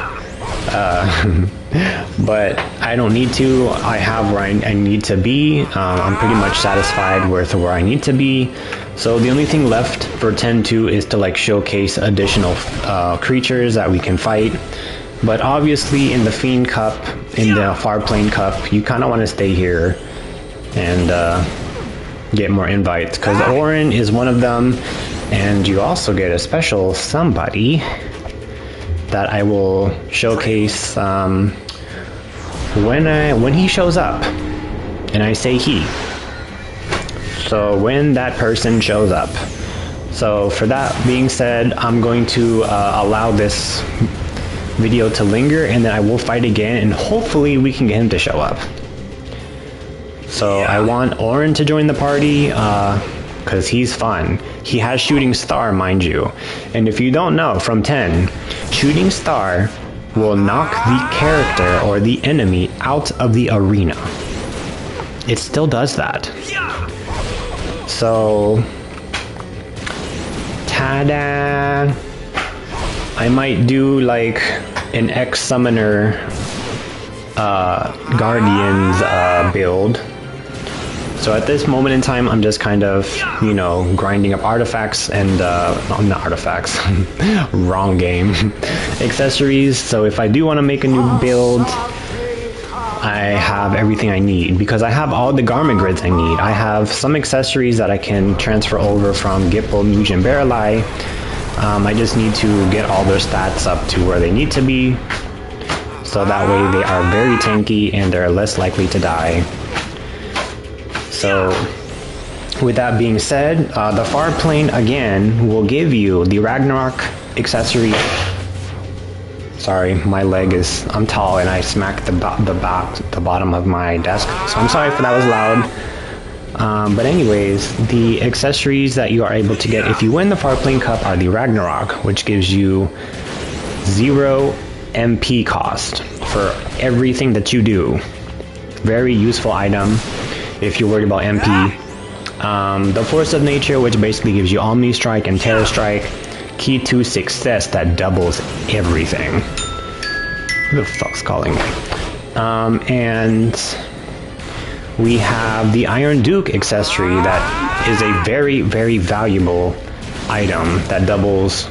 but I don't need to. I have where I need to be. I'm pretty much satisfied with where I need to be. So the only thing left for 10-2 is to like showcase additional creatures that we can fight. But obviously in the Fiend Cup, in the Farplane Cup, you kind of want to stay here and get more invites, because Orin is one of them, and you also get a special somebody that I will showcase when he shows up, and I say he. So when that person shows up. So for that being said, I'm going to allow this video to linger, and then I will fight again, and hopefully we can get him to show up. So I want Orin to join the party, because he's fun. He has Shooting Star, mind you. And if you don't know, from 10, Shooting Star will knock the character or the enemy out of the arena. It still does that. So, ta-da! I might do like an X Summoner Guardians build. So at this moment in time, I'm just kind of, you know, grinding up artifacts and, not artifacts, wrong game, accessories. So if I do want to make a new build, I have everything I need because I have all the garment grids I need. I have some accessories that I can transfer over from Gipple, Nuge, and Barreleye. I just need to get all their stats up to where they need to be. So that way they are very tanky and they're less likely to die. So with that being said, the far plane again will give you the Ragnarok accessory. Sorry, my leg is, I'm tall and I smacked the bottom of my desk. So I'm sorry if that was loud. But anyways, the accessories that you are able to get if you win the Farplane Cup are the Ragnarok, which gives you 0 MP cost for everything that you do. Very useful item if you're worried about MP. The Force of Nature, which basically gives you Omni Strike and Terror Strike. Key to Success that doubles everything. Who the fuck's calling me? And we have the Iron Duke accessory that is a very, very valuable item that doubles,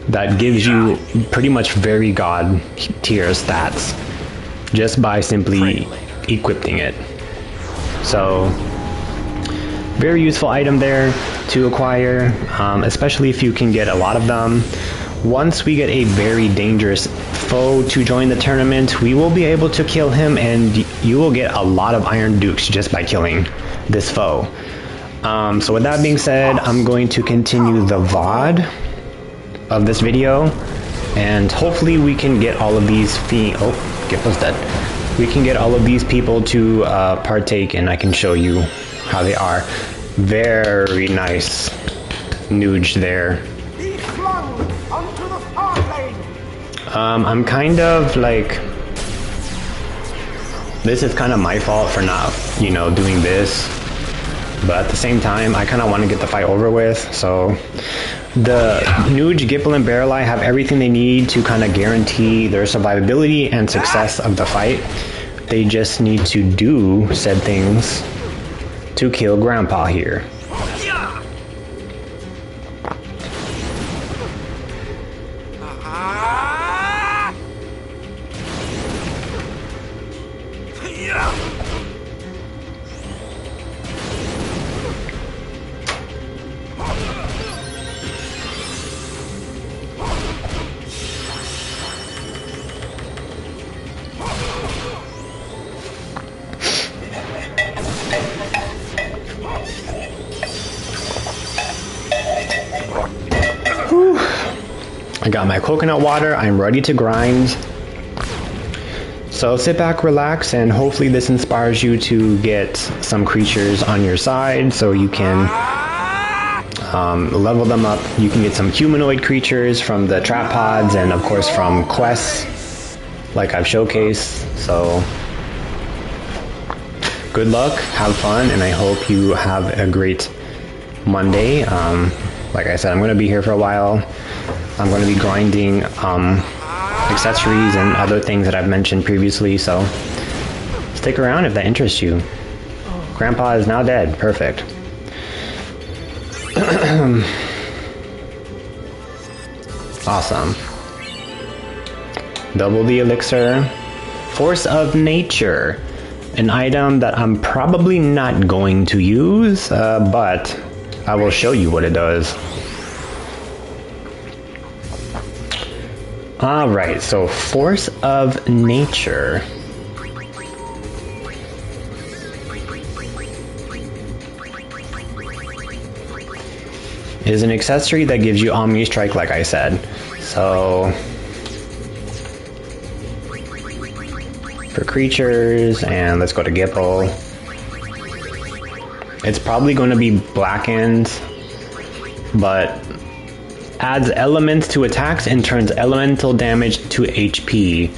that gives you pretty much very god tier stats just by simply equipping it. So very useful item there to acquire, especially if you can get a lot of them. Once we get a very dangerous foe to join the tournament, we will be able to kill him and you will get a lot of Iron Dukes just by killing this foe. So with that being said, I'm going to continue the VOD of this video and hopefully we can get all of these Gipple's dead. We can get all of these people to partake and I can show you how they are. Very nice Nuge there. I'm kind of like, this is kind of my fault for not, you know, doing this, but at the same time I kind of want to get the fight over with. So the Nuge, Gipple, and Barreleye have everything they need to kind of guarantee their survivability and success of the fight. They just need to do said things to kill Grandpa here. I got my coconut water, I'm ready to grind. So sit back, relax, and hopefully this inspires you to get some creatures on your side so you can level them up. You can get some humanoid creatures from the trap pods and of course from quests like I've showcased. So good luck, have fun, and I hope you have a great Monday. Like I said, I'm going to be here for a while. I'm going to be grinding accessories and other things that I've mentioned previously, so stick around if that interests you. Grandpa is now dead. Perfect. Awesome. Double the elixir. Force of Nature. An item that I'm probably not going to use, but I will show you what it does. Alright, so Force of Nature. Is an accessory that gives you Omni Strike, like I said. So for creatures, and let's go to Gipple. It's probably going to be blackened, but adds elements to attacks and turns elemental damage to HP.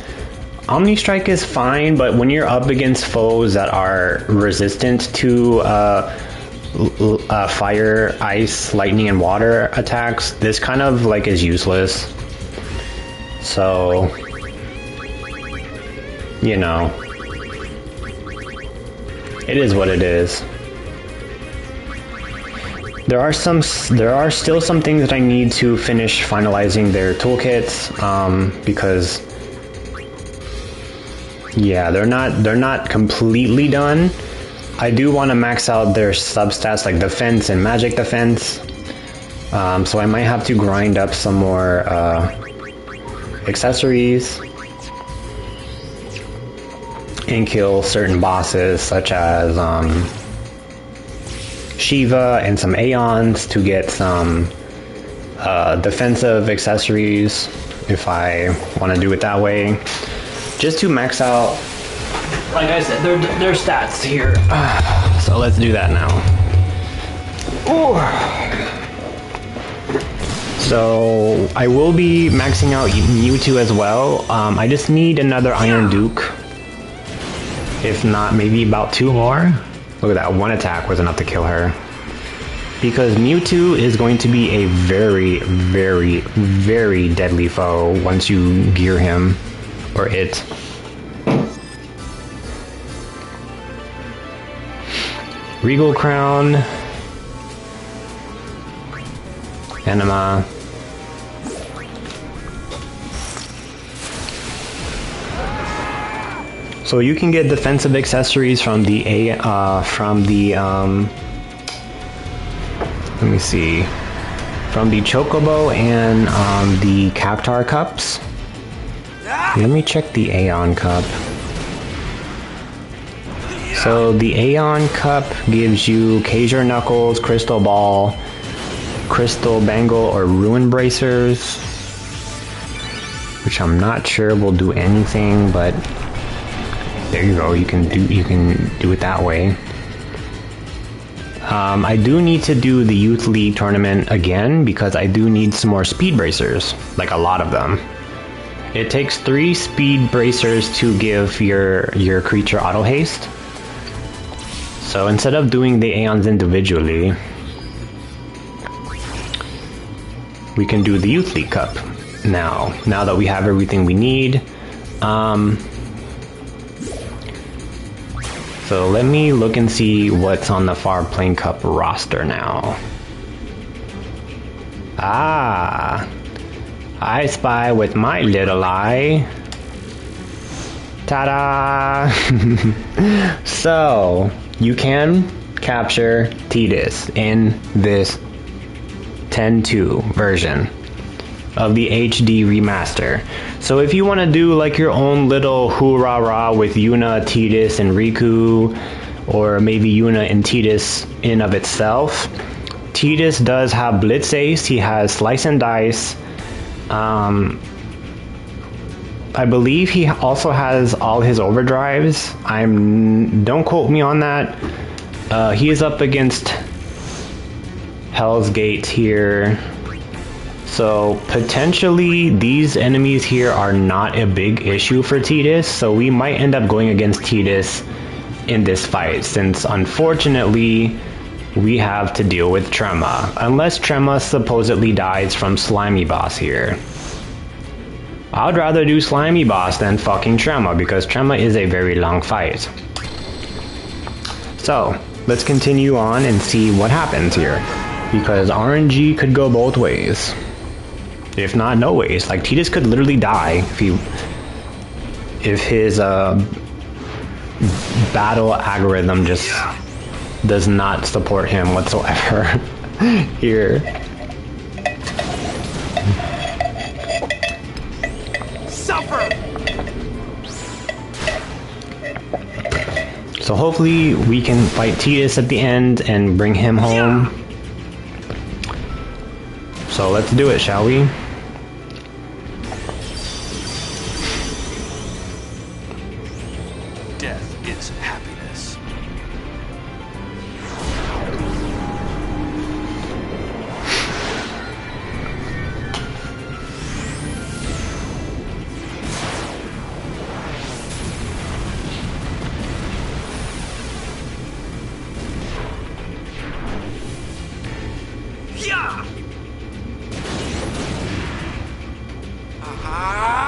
Omni Strike is fine, but when you're up against foes that are resistant to fire, ice, lightning, and water attacks, this kind of like is useless. So, you know, it is what it is. There are still some things that I need to finish finalizing their toolkits, because yeah, they're not completely done. I do want to max out their substats like defense and magic defense. So I might have to grind up some more accessories and kill certain bosses such as Shiva and some Aeons to get some defensive accessories if I want to do it that way. Just to max out, like I said, their stats here. So let's do that now. Ooh. So I will be maxing out Mewtwo as well. I just need another Iron Duke. If not, maybe about 2 more. Look at that, 1 attack was enough to kill her. Because Mewtwo is going to be a very, very, very deadly foe once you gear him, or it. Regal Crown. Anima. So you can get defensive accessories from the let me see, from the Chocobo and the Cactar cups. Let me check the Aeon cup. So the Aeon cup gives you Kazure Knuckles, Crystal Ball, Crystal Bangle, or Ruin Bracers, which I'm not sure will do anything, but there you go. You can do it that way. I do need to do the Youth League tournament again because I do need some more speed bracers, like a lot of them. It takes 3 speed bracers to give your creature auto haste. So instead of doing the Aeons individually, we can do the Youth League Cup now that we have everything we need. So let me look and see what's on the Far Plane Cup roster now. Ah, I spy with my little eye. Ta-da! So, you can capture Tidus in this 10.2 version of the HD remaster. So if you want to do like your own little hoorah-rah with Yuna, Tidus, and Riku, or maybe Yuna and Tidus in of itself, Tidus does have Blitz Ace, he has Slice and Dice, I believe he also has all his overdrives. Don't quote me on that. He is up against Hell's Gate here. So potentially these enemies here are not a big issue for Tidus, so we might end up going against Tidus in this fight, since unfortunately we have to deal with Trema, unless Trema supposedly dies from Slimy Boss here. I'd rather do Slimy Boss than fucking Trema, because Trema is a very long fight. So let's continue on and see what happens here, because RNG could go both ways. If not, no ways. Like, Tidus could literally die if his battle algorithm just does not support him whatsoever. Here. Suffer! So hopefully we can fight Tidus at the end and bring him home. So let's do it, shall we? Death is happiness. Yeah! Ah!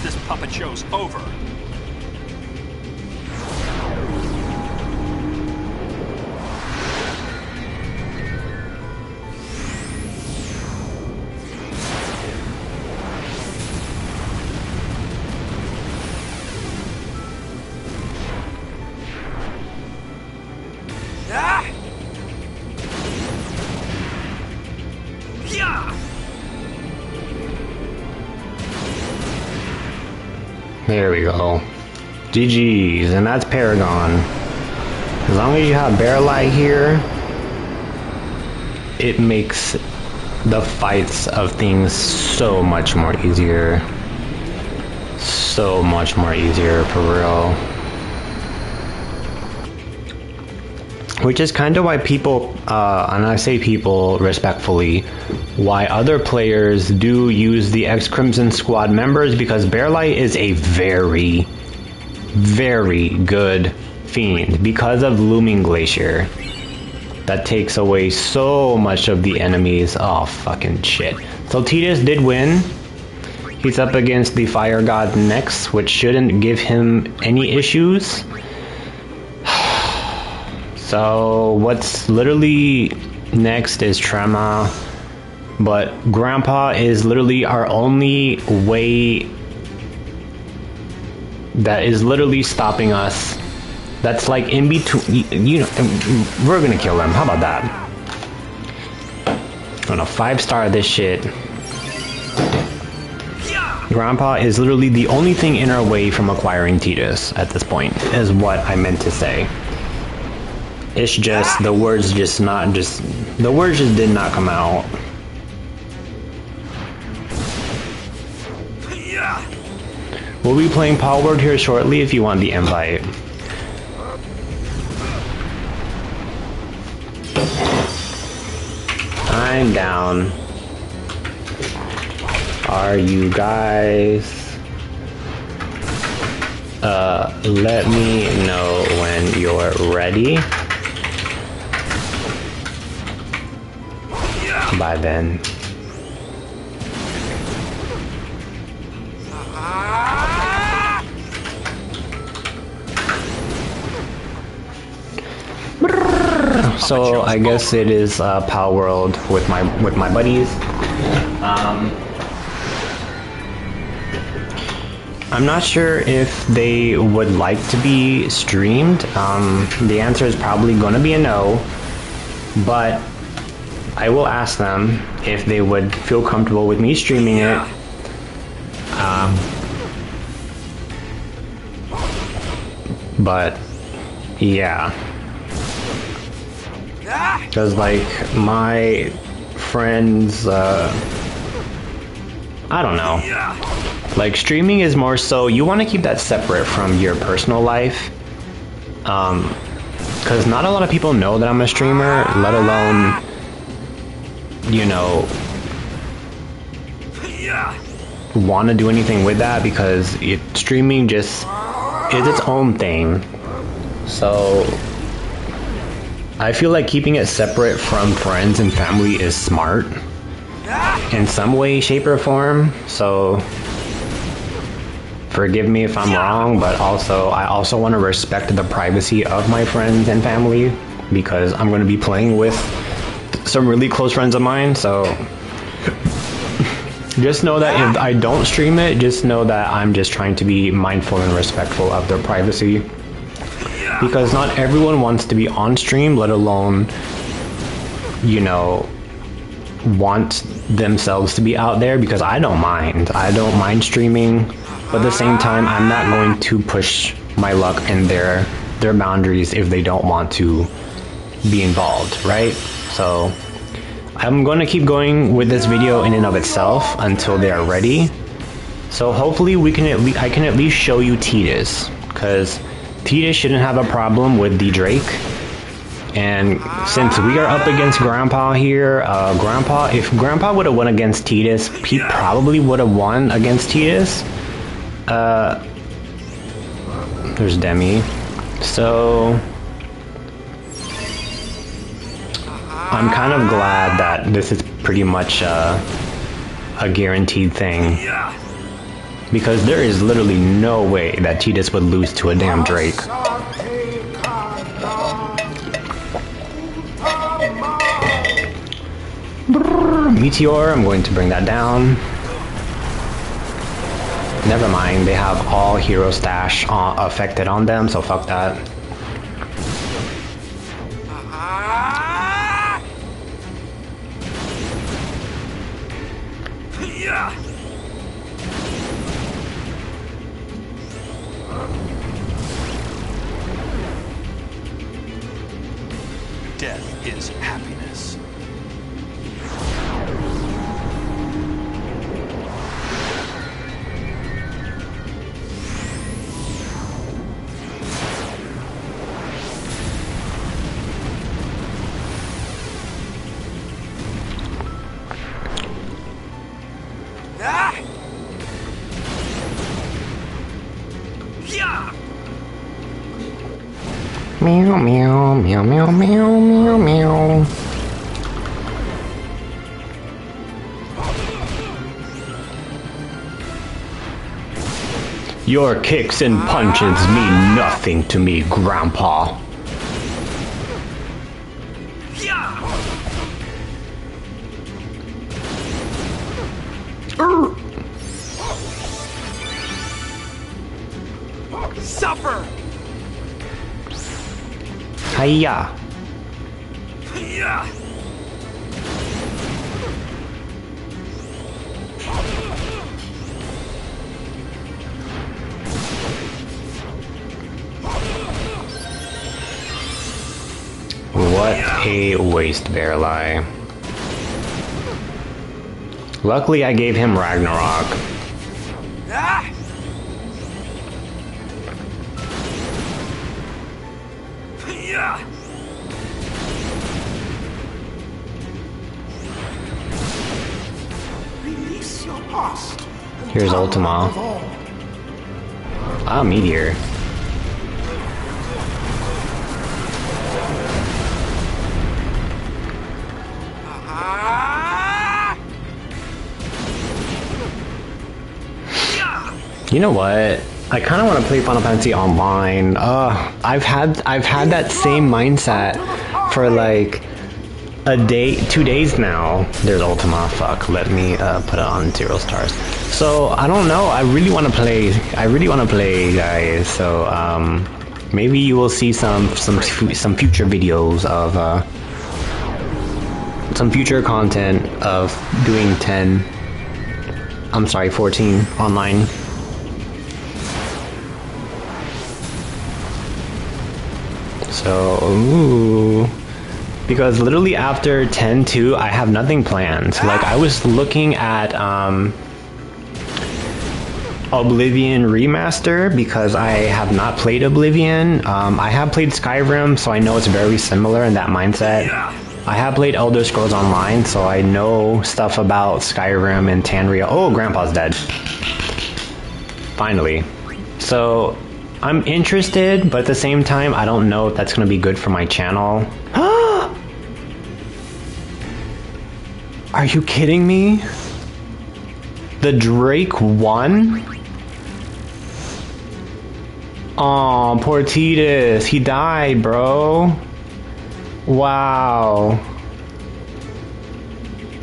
This puppet show's over. There we go. GG's, and that's Paragon. As long as you have Bear Light here, it makes the fights of things so much more easier. So much more easier, for real. Which is kind of why people, and I say people respectfully, why other players do use the X-Crimson Squad members, because Bear Light is a very, very good fiend because of Looming Glacier. That takes away so much of the enemies. Oh, fucking shit. So Tidus did win. He's up against the Fire God next, which shouldn't give him any issues. So what's literally next is Trema, but Grandpa is literally our only way that is literally stopping us. That's like in between, you know, we're gonna kill him. How about that? I'm gonna 5-star this shit. Grandpa is literally the only thing in our way from acquiring Tidus at this point, is what I meant to say. It's just, the words just did not come out. We'll be playing Power Word here shortly if you want the invite. I'm down. Are you guys? Let me know when you're ready. By then. So I guess it is Power World with my buddies. I'm not sure if they would like to be streamed. The answer is probably going to be a no, but I will ask them if they would feel comfortable with me streaming it. But yeah, because like my friends, I don't know. Like streaming is more so you want to keep that separate from your personal life. Because not a lot of people know that I'm a streamer, let alone, you know, want to do anything with that, because streaming just is its own thing. So I feel like keeping it separate from friends and family is smart in some way, shape, or form. So forgive me if I'm wrong, but I also want to respect the privacy of my friends and family, because I'm going to be playing with some really close friends of mine. So just know that if I don't stream it, just know that I'm just trying to be mindful and respectful of their privacy, because not everyone wants to be on stream, let alone, you know, want themselves to be out there. Because I don't mind streaming, but at the same time I'm not going to push my luck in their boundaries if they don't want to be involved, right? So I'm going to keep going with this video in and of itself until they are ready. So hopefully I can at least show you Tidus, because Tidus shouldn't have a problem with the Drake. And since we are up against Grandpa here, if Grandpa would have won against Tidus, he probably would have won against Tidus. There's Demi. So I'm kind of glad that this is pretty much a guaranteed thing. Because there is literally no way that Tidus would lose to a damn Drake. Meteor, I'm going to bring that down. Never mind, they have all hero stash affected on them, so fuck that. Death is happiness. Meow, meow, meow, meow, meow, meow, meow. Your kicks and punches mean nothing to me, Grandpa. Suffer! Hiya. What a waste, Bearlie. Luckily, I gave him Ragnarok. Release your past. Here's Ultima. Ah, Meteor. You know what? I kind of want to play Final Fantasy Online. I've had that same mindset for like a day, 2 days now. There's Ultima. Fuck. Let me put it on 0 stars. So I don't know. I really want to play. Guys. So maybe you will see some future videos of some future content of doing 14 online. So, ooh. Because literally after 10-2, I have nothing planned. Like, I was looking at Oblivion Remaster because I have not played Oblivion. I have played Skyrim, so I know it's very similar in that mindset. I have played Elder Scrolls Online, so I know stuff about Skyrim and Tanria. Oh, Grandpa's dead. Finally. So, I'm interested, but at the same time, I don't know if that's going to be good for my channel. Are you kidding me? The Drake won? Aw, poor Tidus. He died, bro. Wow.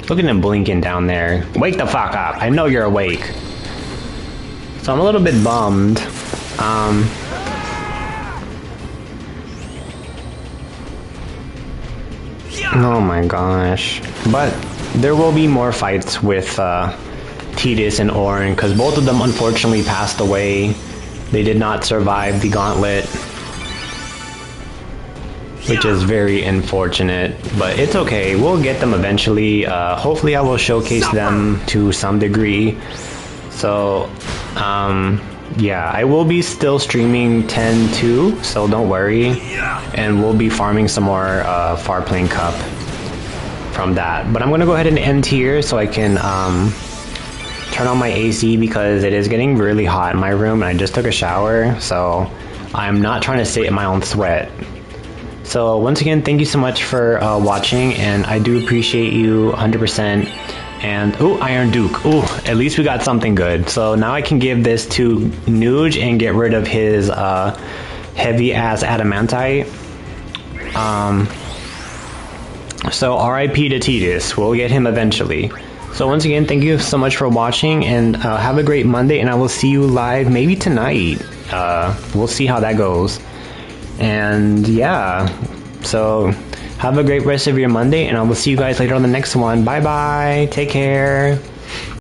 Look at him blinking down there. Wake the fuck up. I know you're awake. So I'm a little bit bummed. Oh my gosh. But there will be more fights with Tidus and Ornn, because both of them unfortunately passed away. They did not survive the gauntlet, which is very unfortunate, but it's okay. We'll get them eventually. Hopefully I will showcase them to some degree. So, yeah, I will be still streaming 10-2, so don't worry. And we'll be farming some more Farplane Cup from that. But I'm going to go ahead and end here so I can turn on my AC because it is getting really hot in my room and I just took a shower. So I'm not trying to sit in my own sweat. So once again, thank you so much for watching, and I do appreciate you 100%. And oh, Iron Duke. Oh, at least we got something good. So now I can give this to Nuge and get rid of his heavy ass adamantite. So RIP to Titus. We'll get him eventually. So once again, thank you so much for watching, and have a great Monday, and I will see you live maybe tonight. We'll see how that goes. And yeah, so have a great rest of your Monday, and I will see you guys later on the next one. Bye bye. Take care.